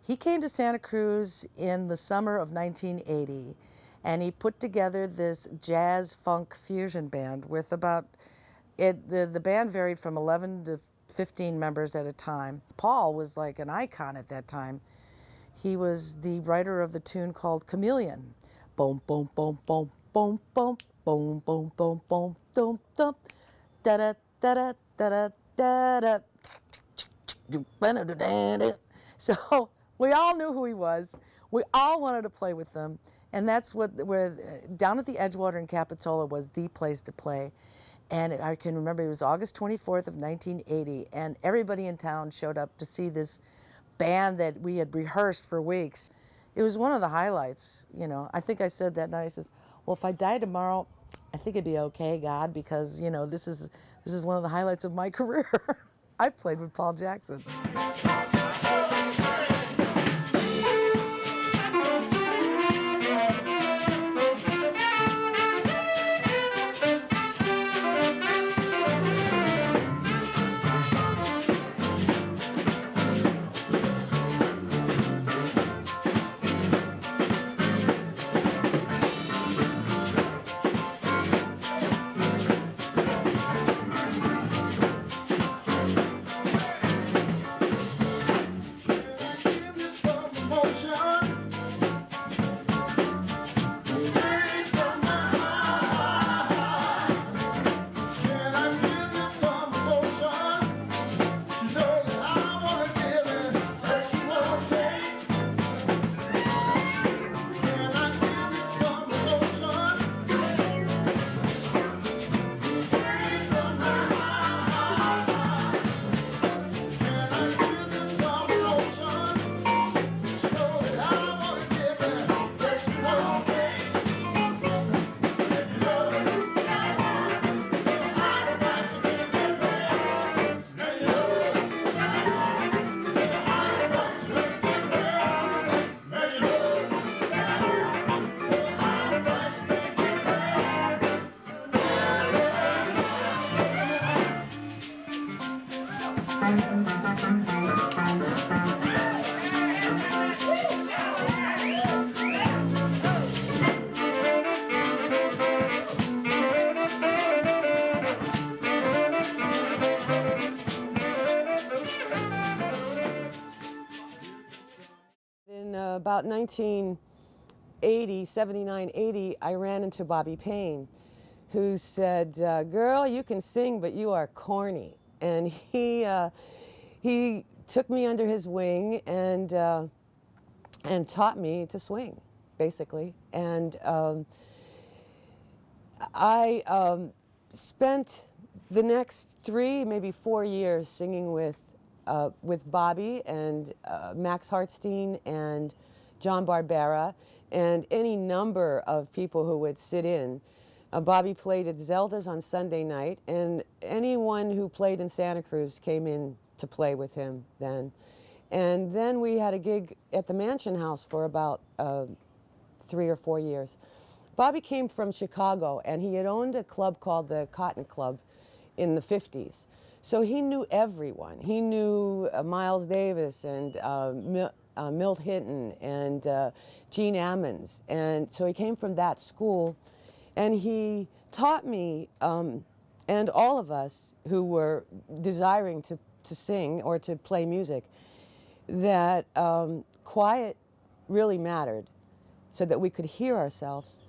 He came to Santa Cruz in the summer of 1980, and he put together this jazz funk fusion band with about, the band varied from 11 to 15 members at a time. Paul was like an icon at that time. He was the writer of the tune called Chameleon. Boom, boom, boom, boom, boom, boom, boom, boom, boom, boom, boom, boom, da da da da da da da. So we all knew who he was. We all wanted to play with him, and that's where down at the Edgewater in Capitola was the place to play. And I can remember it was August 24th of 1980, and everybody in town showed up to see this band that we had rehearsed for weeks. It was one of the highlights, you know. I think I said that night, I says, well, if I die tomorrow, I think it'd be okay, God, because, you know, this is one of the highlights of my career. I played with Paul Jackson. In about 1980, 79, 80, I ran into Bobby Payne, who said, girl, you can sing, but you are corny. And he took me under his wing and taught me to swing, basically. And I spent the next 3, maybe 4 years singing with Bobby and Max Hartstein and John Barbera and any number of people who would sit in. Bobby played at Zelda's on Sunday night, and anyone who played in Santa Cruz came in to play with him then. And then we had a gig at the Mansion House for about 3 or 4 years. Bobby came from Chicago, and he had owned a club called the Cotton Club in the 50s. So he knew everyone. He knew Miles Davis and Milt Hinton and Gene Ammons. And so he came from that school, and he taught me and all of us who were desiring to sing or to play music that quiet really mattered, so that we could hear ourselves,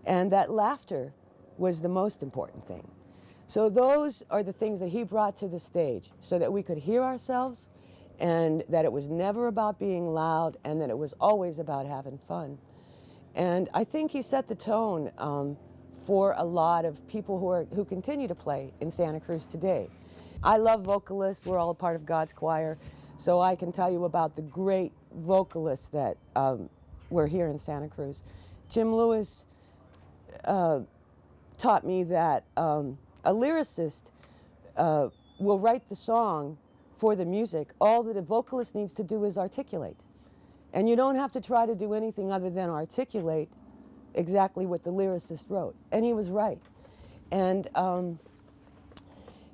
and that laughter was the most important thing. So those are the things that he brought to the stage, so that we could hear ourselves, and that it was never about being loud, and that it was always about having fun. And I think he set the tone for a lot of people who continue to play in Santa Cruz today. I love vocalists. We're all a part of God's choir, so I can tell you about the great vocalists that were here in Santa Cruz. Jim Lewis taught me that a lyricist will write the song for the music. All that a vocalist needs to do is articulate. And you don't have to try to do anything other than articulate exactly what the lyricist wrote. And he was right. And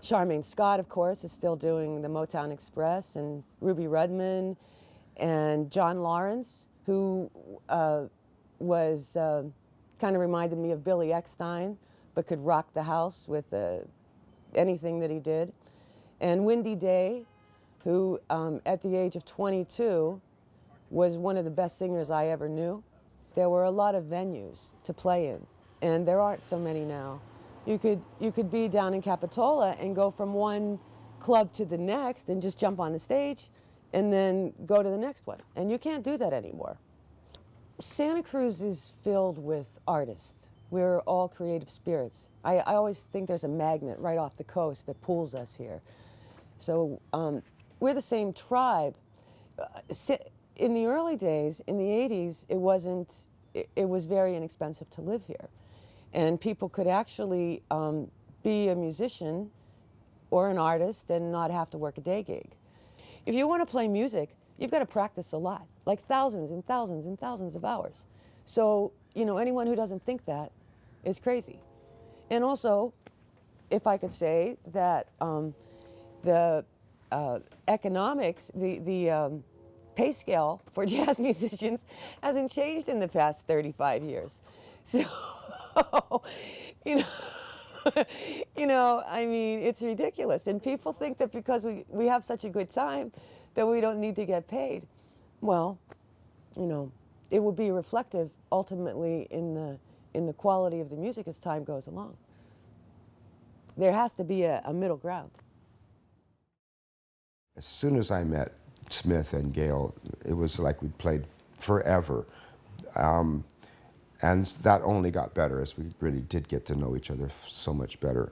Charmaine Scott, of course, is still doing the Motown Express, and Ruby Rudman, and John Lawrence, who was kind of reminded me of Billy Eckstine, but could rock the house with anything that he did. And Windy Day, who at the age of 22 was one of the best singers I ever knew. There were a lot of venues to play in, and there aren't so many now. You could be down in Capitola and go from one club to the next and just jump on the stage and then go to the next one. And you can't do that anymore. Santa Cruz is filled with artists. We're all creative spirits. I always think there's a magnet right off the coast that pulls us here. So we're the same tribe. In the early days, in the 80s, it was very inexpensive to live here. And people could actually be a musician or an artist and not have to work a day gig. If you want to play music, you've got to practice a lot, like thousands and thousands and thousands of hours. So, you know, anyone who doesn't think that is crazy. And also, if I could say that the economics, the pay scale for jazz musicians hasn't changed in the past 35 years. So, you know, I mean, it's ridiculous. And people think that because we have such a good time that we don't need to get paid. Well, you know, it will be reflective ultimately in the quality of the music as time goes along. There has to be a middle ground. As soon as I met Smith and Gail, it was like we'd played forever. And that only got better as we really did get to know each other so much better.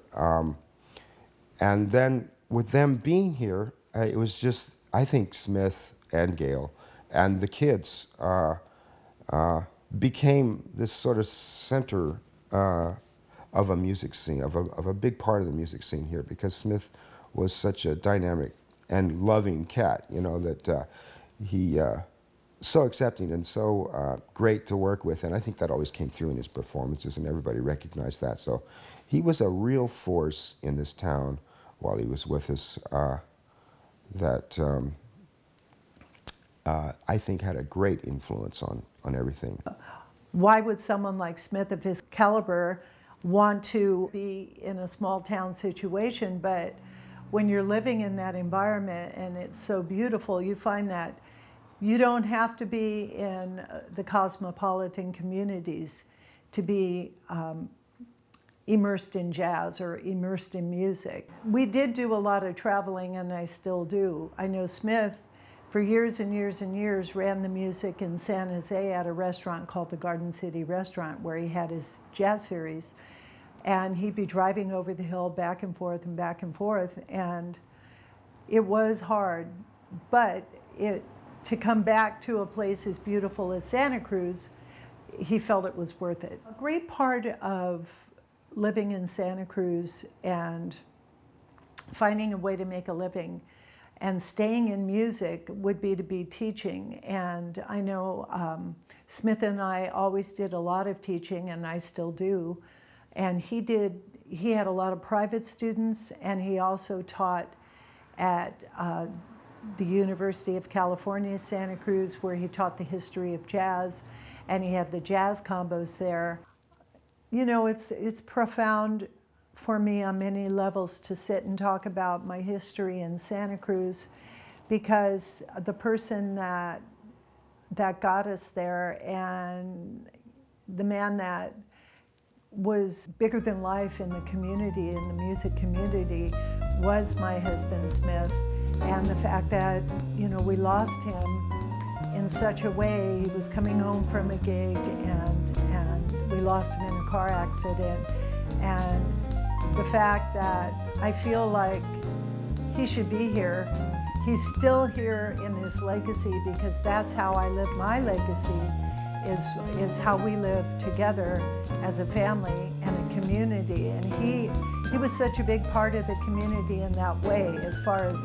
And then with them being here, it was just, I think Smith and Gail and the kids became this sort of center of a music scene, of a big part of the music scene here, because Smith was such a dynamic and loving cat, you know, that he so accepting and so great to work with, and I think that always came through in his performances, and everybody recognized that. So he was a real force in this town while he was with us that I think had a great influence on everything. Why would someone like Smith of his caliber want to be in a small town situation? But when you're living in that environment and it's so beautiful, you find that you don't have to be in the cosmopolitan communities to be immersed in jazz or immersed in music. We did do a lot of traveling, and I still do. I know Smith, for years and years and years, ran the music in San Jose at a restaurant called the Garden City Restaurant, where he had his jazz series. And he'd be driving over the hill back and forth and back and forth, and it was hard, but to come back to a place as beautiful as Santa Cruz, he felt it was worth it. A great part of living in Santa Cruz and finding a way to make a living and staying in music would be to be teaching. And I know Smith and I always did a lot of teaching, and I still do. And he had a lot of private students, and he also taught at the University of California, Santa Cruz, where he taught the history of jazz, and he had the jazz combos there. You know, it's profound for me on many levels to sit and talk about my history in Santa Cruz, because the person that got us there and the man that was bigger than life in the community, in the music community, was my husband Smith. And the fact that, you know, we lost him in such a way, he was coming home from a gig and we lost him in a car accident. And the fact that I feel like he should be here, he's still here in his legacy, because that's how I live my legacy, is how we live together as a family and a community. And he was such a big part of the community in that way, as far as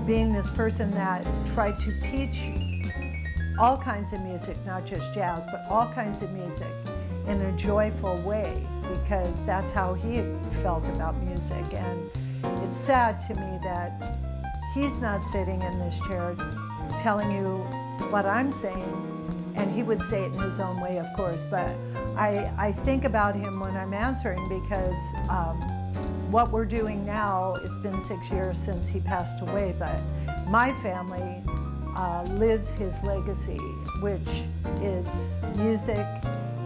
being this person that tried to teach all kinds of music, not just jazz, but all kinds of music in a joyful way, because that's how he felt about music. And it's sad to me that he's not sitting in this chair telling you what I'm saying, and he would say it in his own way, of course, but I think about him when I'm answering, because what we're doing now, it's been 6 years since he passed away, but my family lives his legacy, which is music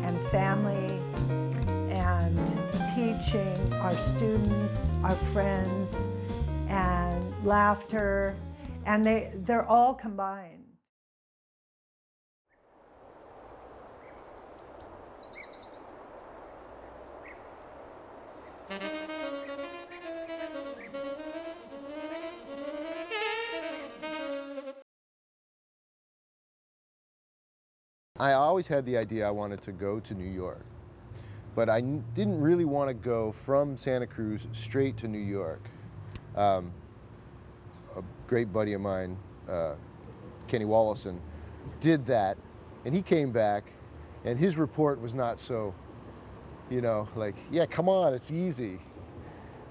and family and teaching our students, our friends, and laughter, and they're all combined. I always had the idea I wanted to go to New York, but I didn't really want to go from Santa Cruz straight to New York. A great buddy of mine, Kenny Wallison, did that, and he came back, and his report was not so, you know, like, yeah, come on, it's easy.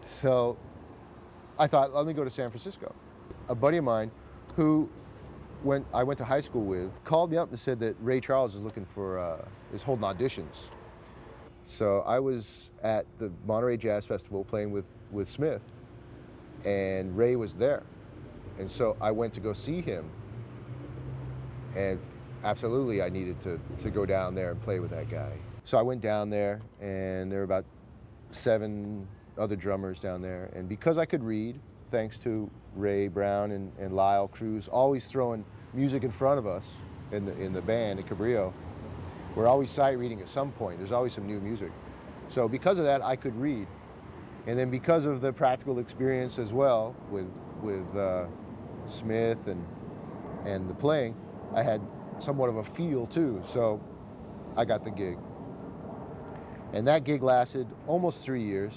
So I thought, let me go to San Francisco. A buddy of mine who I went to high school with called me up and said that Ray Charles is looking for, is holding auditions. So I was at the Monterey Jazz Festival playing with Smith, and Ray was there. And so I went to go see him, and absolutely I needed to go down there and play with that guy. So I went down there, and there were about 7 other drummers down there, and because I could read, thanks to Ray Brown and Lyle Cruz always throwing music in front of us in the band at Cabrillo, we're always sight reading at some point. There's always some new music. So because of that, I could read. And then because of the practical experience as well with Smith and the playing, I had somewhat of a feel too. So I got the gig. And that gig lasted almost 3 years.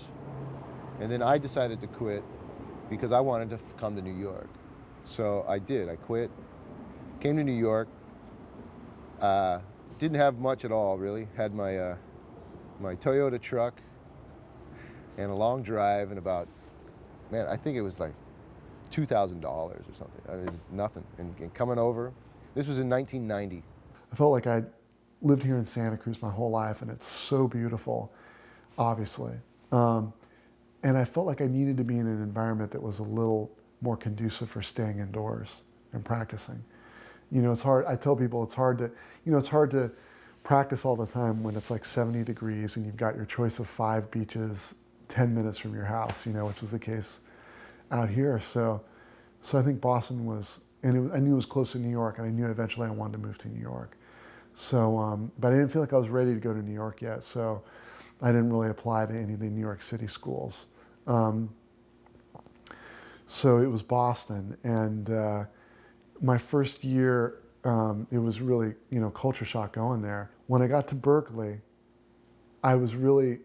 And then I decided to quit because I wanted to come to New York. So I did. I quit, came to New York. Didn't have much at all, really. Had my my Toyota truck and a long drive and about, man, I think it was like $2,000 or something. I mean, it was nothing. And coming over, this was in 1990. I felt like I'd lived here in Santa Cruz my whole life, and it's so beautiful, obviously. And I felt like I needed to be in an environment that was a little more conducive for staying indoors and practicing. You know, it's hard, I tell people it's hard to practice all the time when it's like 70 degrees and you've got your choice of 5 beaches 10 minutes from your house, you know, which was the case out here. So I think Boston was, and I knew it was close to New York, and I knew eventually I wanted to move to New York. So, but I didn't feel like I was ready to go to New York yet, so I didn't really apply to any of the New York City schools. So it was Boston, and my first year, it was really, you know, culture shock going there. When I got to Berkeley, I was really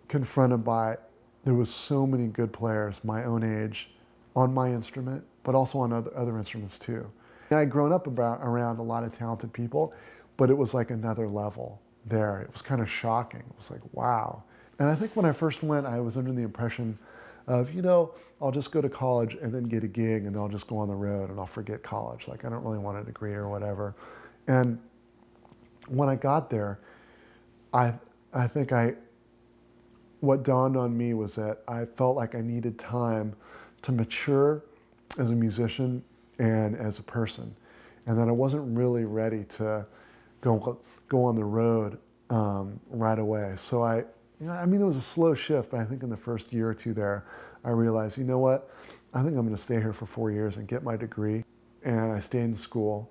confronted by, there was so many good players my own age on my instrument, but also on other instruments too. And I'd grown up around a lot of talented people, but it was like another level there. It was kind of shocking. It was like, wow. And I think when I first went, I was under the impression of, you know, I'll just go to college and then get a gig and I'll just go on the road and I'll forget college. Like, I don't really want a degree or whatever. And when I got there, I think what dawned on me was that I felt like I needed time to mature as a musician and as a person, and that I wasn't really ready to go on the road right away. So I mean, it was a slow shift, but I think in the first year or two there, I realized, you know what, I think I'm going to stay here for 4 years and get my degree. And I stayed in school,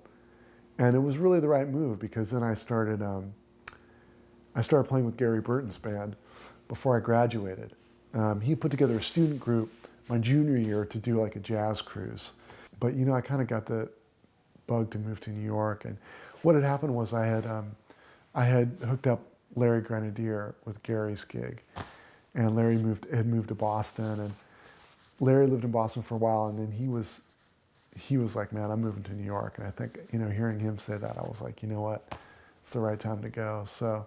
and it was really the right move, because then I started playing with Gary Burton's band before I graduated. He put together a student group my junior year to do like a jazz cruise. But you know, I kind of got the bug to move to New York, and what had happened was I had hooked up Larry Grenadier with Gary's gig, and Larry had moved to Boston, and Larry lived in Boston for a while, and then he was like, man, I'm moving to New York. And I think, you know, hearing him say that, I was like, you know what, it's the right time to go. So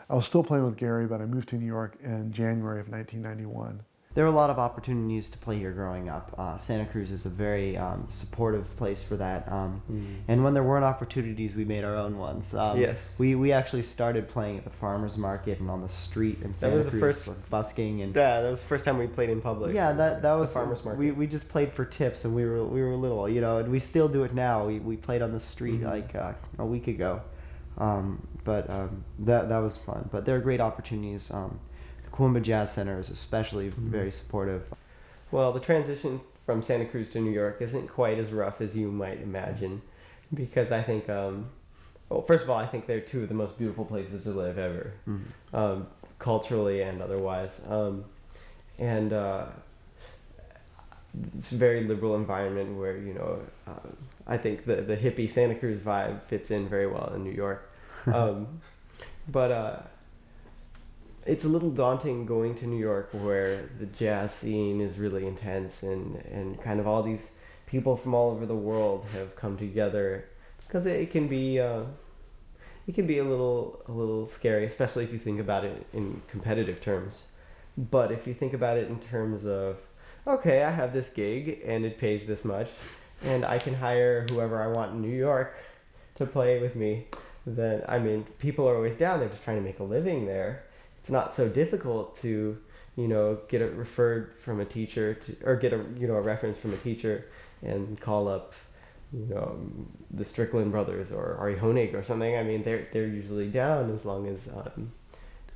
I was still playing with Gary, but I moved to New York in January of 1991. There were a lot of opportunities to play here growing up. Santa Cruz is a very supportive place for that. And when there weren't opportunities, we made our own ones. Yes. We actually started playing at the farmer's market and on the street in Santa Cruz, busking. And yeah, that was the first time we played in public. Yeah, that was the farmer's market. We just played for tips, and we were little, you know, and we still do it now. We played on the street like a week ago. But that was fun. But there are great opportunities. Kuumbwa Jazz Center is especially very supportive. Well, the transition from Santa Cruz to New York isn't quite as rough as you might imagine, because I think, well, first of all, I think they're two of the most beautiful places to live ever, culturally and otherwise. And it's a very liberal environment where, you know, I think the hippie Santa Cruz vibe fits in very well in New York. But it's a little daunting going to New York, where the jazz scene is really intense, and kind of all these people from all over the world have come together, because it can be a little scary, especially if you think about it in competitive terms. But if you think about it in terms of, okay, I have this gig and it pays this much, and I can hire whoever I want in New York to play with me, then, I mean, people are always down there just trying to make a living there. It's not so difficult to, you know, get it referred from a teacher or get a reference from a teacher and call up, you know, the Strickland brothers or Ari Honig or something. I mean, they're usually down as long as,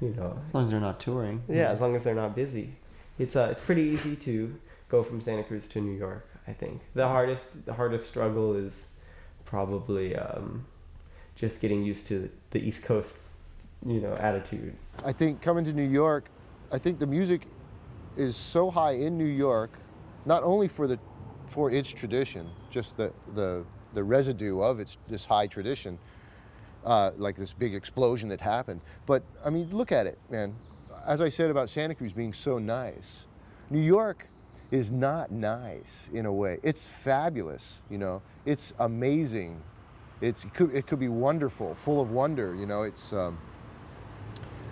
you know, as long as they're not touring. Yeah, as long as they're not busy. It's pretty easy to go from Santa Cruz to New York, I think. The hardest struggle is probably just getting used to the East Coast, you know, attitude. I think coming to New York, I think the music is so high in New York, not only for its tradition, just the residue of this high tradition, like this big explosion that happened. But I mean, look at it, man. As I said about Santa Cruz being so nice, New York is not nice in a way. It's fabulous, you know. It's amazing. It could be wonderful, full of wonder, you know. It's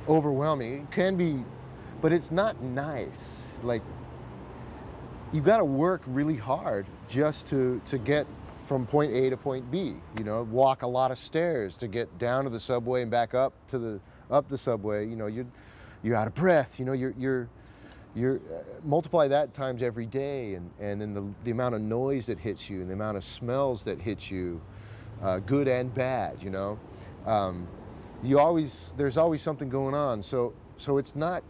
overwhelming. It can be, but it's not nice. Like, you got to work really hard just to get from point A to point B. You know, walk a lot of stairs to get down to the subway and back up the subway. You know, you're out of breath. You know, you're multiply that times every day, and then the amount of noise that hits you and the amount of smells that hit you, good and bad. You know. There's always something going on, so it's not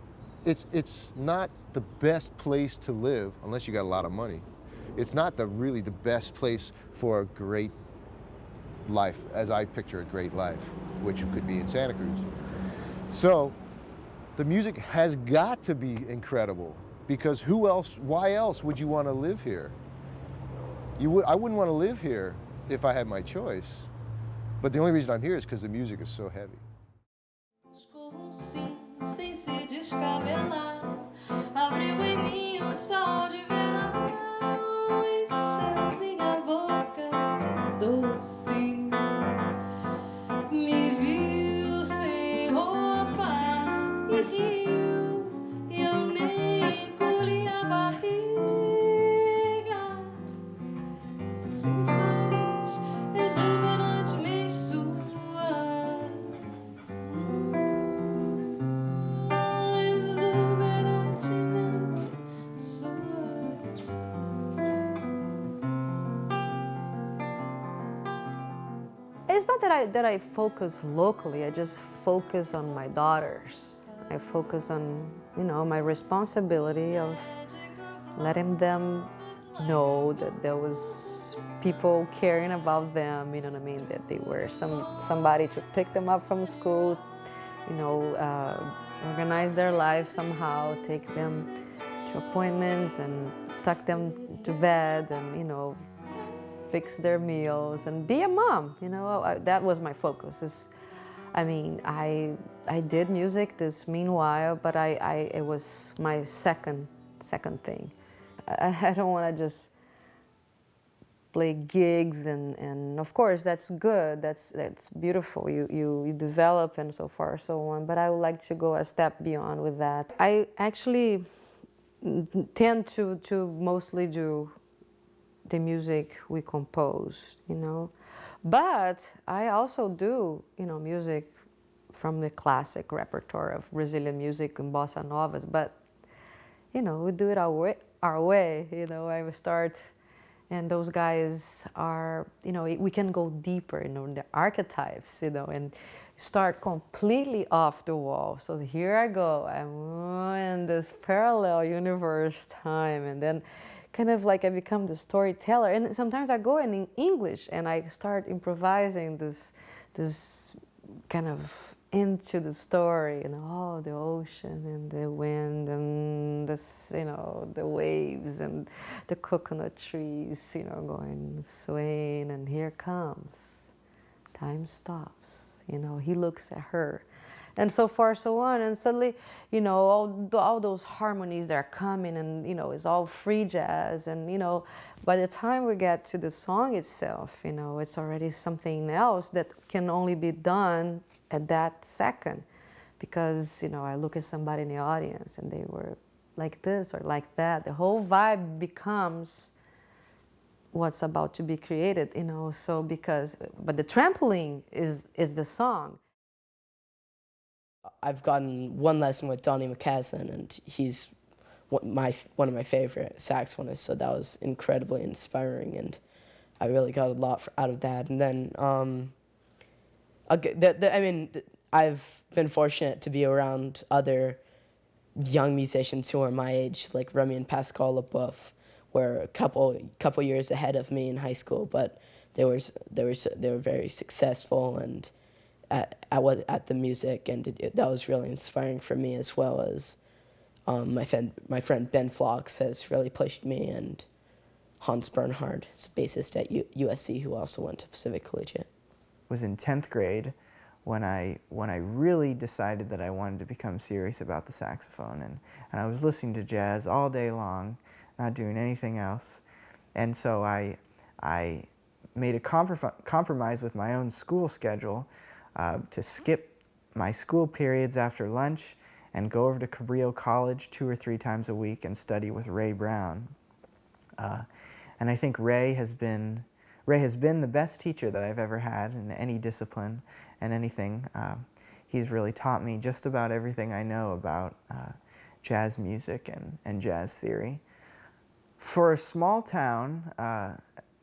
the best place to live unless you got a lot of money. It's not really the best place for a great life, as I picture a great life, which could be in Santa Cruz. So the music has got to be incredible, because why else would you want to live here? I wouldn't want to live here if I had my choice. But the only reason I'm here is because the music is so heavy. Sem se descabelar, abriu em mim o sol de verão e encheu minha boca de doce. Me viu sem roupa e riu, e eu nem encolhi a barriga. not that I focus locally. I just focus on my daughters. I focus on, you know, my responsibility of letting them know that there was people caring about them, you know what I mean, that they were somebody to pick them up from school, you know, organize their life somehow, take them to appointments and tuck them to bed and, you know, fix their meals and be a mom, you know. That was my focus. I mean, I did music this meanwhile, but it was my second thing. I don't want to just play gigs and of course that's good, that's beautiful. You develop and so far so on, but I would like to go a step beyond with that. I actually tend to mostly do the music we compose, you know, but I also do, you know, music from the classic repertoire of Brazilian music and bossa novas, but you know, we do it our way, you know. I would start, and those guys are, you know, we can go deeper, you know, in the archetypes, you know, and start completely off the wall. So here I go, I'm in this parallel universe time, and then kind of like I become the storyteller. And sometimes I go in English and I start improvising this kind of into the story, and oh, the ocean and the wind and this, you know, the waves and the coconut trees, you know, going swaying, and here comes, time stops, you know, he looks at her, and so far so on, and suddenly, you know, all those harmonies that are coming, and you know, it's all free jazz, and you know, by the time we get to the song itself, you know, it's already something else that can only be done at that second, because you know, I look at somebody in the audience and they were like this or like that. The whole vibe becomes what's about to be created, you know. So but the trampoline is the song. I've gotten one lesson with Donnie McCaslin, and he's one of my favorite saxophonists, so that was incredibly inspiring, and I really got a lot out of that. And then I mean, I've been fortunate to be around other young musicians who are my age, like Remy and Pascal Leboeuf, were a couple years ahead of me in high school, but they were very successful and at the music, and that was really inspiring for me, as well as my friend Ben Flox has really pushed me, and Hans Bernhard, bassist at USC, who also went to Pacific Collegiate. Was in 10th grade when I really decided that I wanted to become serious about the saxophone, and I was listening to jazz all day long, not doing anything else, and so I made a compromise with my own school schedule to skip my school periods after lunch and go over to Cabrillo College 2 or 3 times a week and study with Ray Brown. And I think Ray has been the best teacher that I've ever had in any discipline and anything. He's really taught me just about everything I know about jazz music and jazz theory. For a small town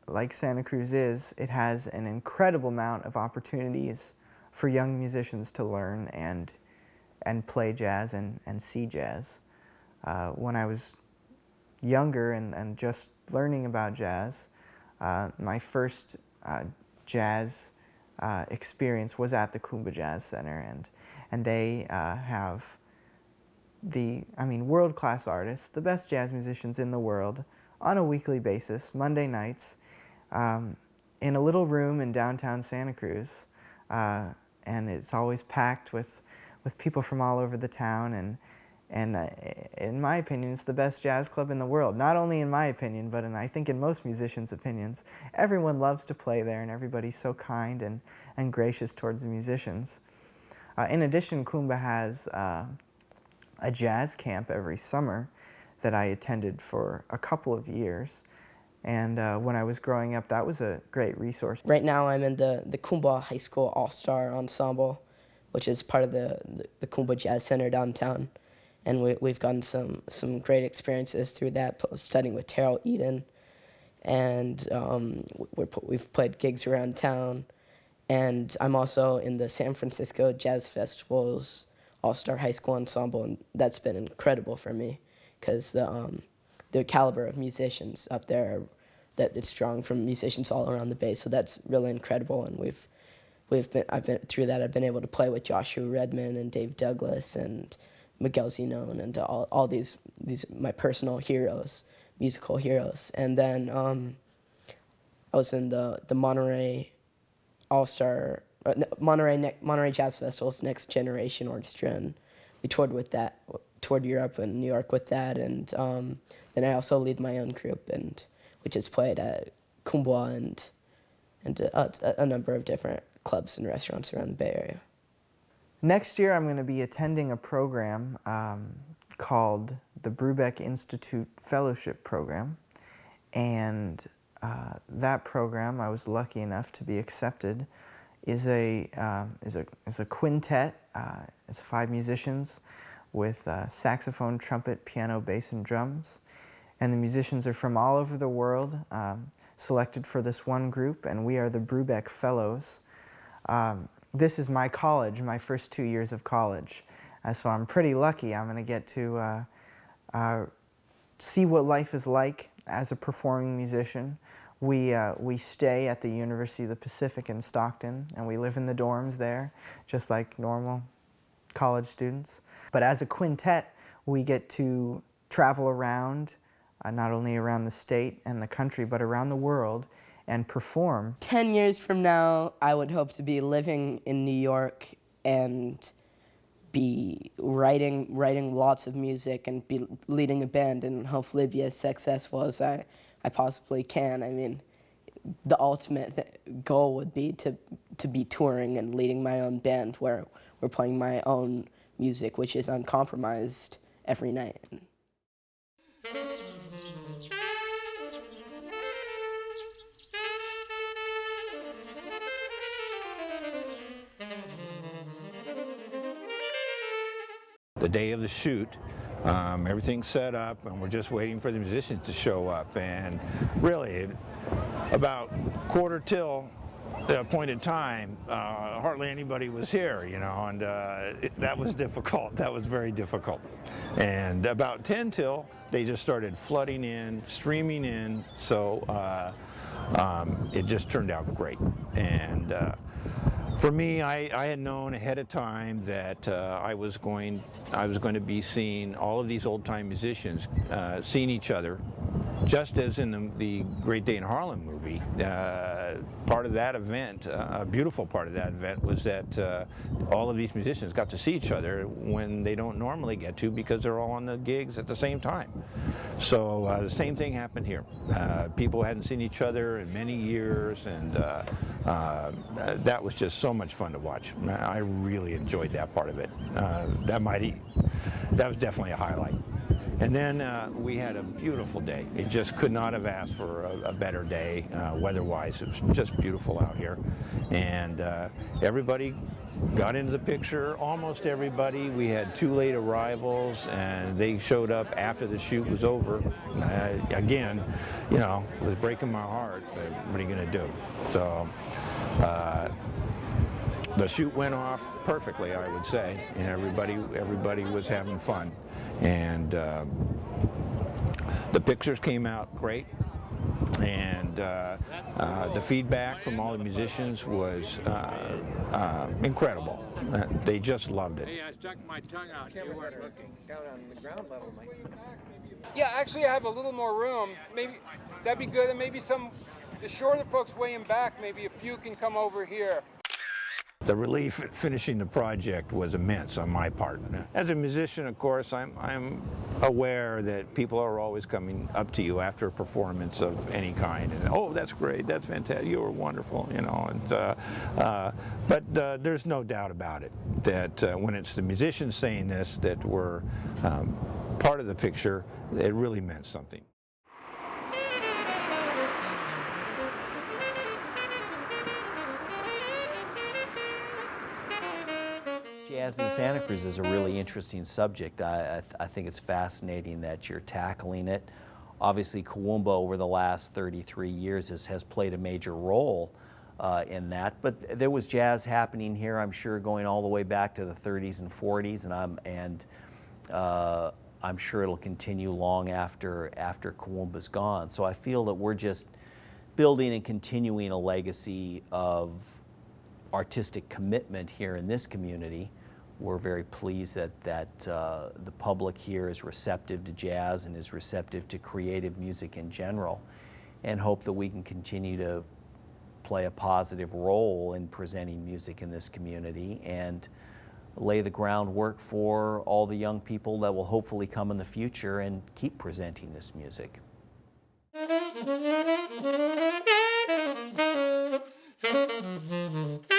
like Santa Cruz is, it has an incredible amount of opportunities for young musicians to learn and play jazz and see jazz. When I was younger and just learning about jazz, my first jazz experience was at the Kuumbwa Jazz Center, and they have world-class artists, the best jazz musicians in the world, on a weekly basis, Monday nights, in a little room in downtown Santa Cruz, and it's always packed with people from all over the town, and in my opinion, it's the best jazz club in the world. Not only in my opinion, but I think in most musicians' opinions. Everyone loves to play there, and everybody's so kind and gracious towards the musicians. In addition, Kuumbwa has a jazz camp every summer that I attended for a couple of years. And when I was growing up, that was a great resource. Right now I'm in the Kuumbwa High School All-Star Ensemble, which is part of the Cocoanut Jazz Center downtown. And we've gotten some great experiences through that, studying with Terrell Eden. And we've played gigs around town. And I'm also in the San Francisco Jazz Festival's All-Star High School Ensemble, and that's been incredible for me because the caliber of musicians up there that it's strong from musicians all around the Bay. So that's really incredible, and I've been through that. I've been able to play with Joshua Redman and Dave Douglas and Miguel Zenón and all these my personal heroes, musical heroes. And then I was in the Monterey All-Star, Monterey Jazz Festival's Next Generation Orchestra, and we toured Europe and New York with that. And then I also lead my own group, which has played at Kuumbwa and a number of different clubs and restaurants around the Bay Area. Next year, I'm going to be attending a program called the Brubeck Institute Fellowship Program, and that program, I was lucky enough to be accepted, is a quintet. It's 5 musicians with saxophone, trumpet, piano, bass, and drums, and the musicians are from all over the world, selected for this one group, and we are the Brubeck Fellows. This is my college, my first 2 years of college, so I'm pretty lucky. I'm going to get to see what life is like as a performing musician. We stay at the University of the Pacific in Stockton, and we live in the dorms there, just like normal college students. But as a quintet, we get to travel around, not only around the state and the country, but around the world, and perform. 10 years from now, I would hope to be living in New York and be writing lots of music and be leading a band and hopefully be as successful as I possibly can. I mean, the ultimate goal would be to be touring and leading my own band where we're playing my own music, which is uncompromised every night. The day of the shoot, everything's set up and we're just waiting for the musicians to show up, and really about quarter till the appointed time, hardly anybody was here, you know, and that was difficult. That was very difficult. And about 10 till, they just started flooding in, streaming in, so it just turned out great. And for me, I had known ahead of time that I was going to be seeing all of these old-time musicians seeing each other, just as in the Great Day in Harlem movie. Part of that event, a beautiful part of that event, was that all of these musicians got to see each other when they don't normally get to, because they're all on the gigs at the same time. So the same thing happened here. People hadn't seen each other in many years, and that was just so much fun to watch. I really enjoyed that part of it. That was definitely a highlight. And then we had a beautiful day. It just could not have asked for a better day weather-wise. It was just beautiful out here. And everybody got into the picture, almost everybody. We had 2 late arrivals, and they showed up after the shoot was over. Again, you know, it was breaking my heart, but what are you going to do? So the shoot went off perfectly, I would say, and everybody was having fun. And the pictures came out great, and the feedback from all the musicians was incredible. They just loved it. Hey, I stuck my tongue out. You weren't looking down on the ground level, Mike. Yeah, actually, I have a little more room. Maybe that'd be good, and maybe the shorter folks way in back, maybe a few can come over here. The relief at finishing the project was immense on my part. As a musician, of course, I'm aware that people are always coming up to you after a performance of any kind, and oh, that's great, that's fantastic, you were wonderful, you know. And, but there's no doubt about it that when it's the musicians saying this that were part of the picture, it really meant something. Jazz in Santa Cruz is a really interesting subject. I think it's fascinating that you're tackling it. Obviously, Kuumbwa over the last 33 years has played a major role in that. But there was jazz happening here, I'm sure, going all the way back to the 30s and 40s, and I'm sure it'll continue long after Kuumbwa's gone. So I feel that we're just building and continuing a legacy of artistic commitment here in this community. We're very pleased that the public here is receptive to jazz and is receptive to creative music in general, and hope that we can continue to play a positive role in presenting music in this community and lay the groundwork for all the young people that will hopefully come in the future and keep presenting this music. Thank you.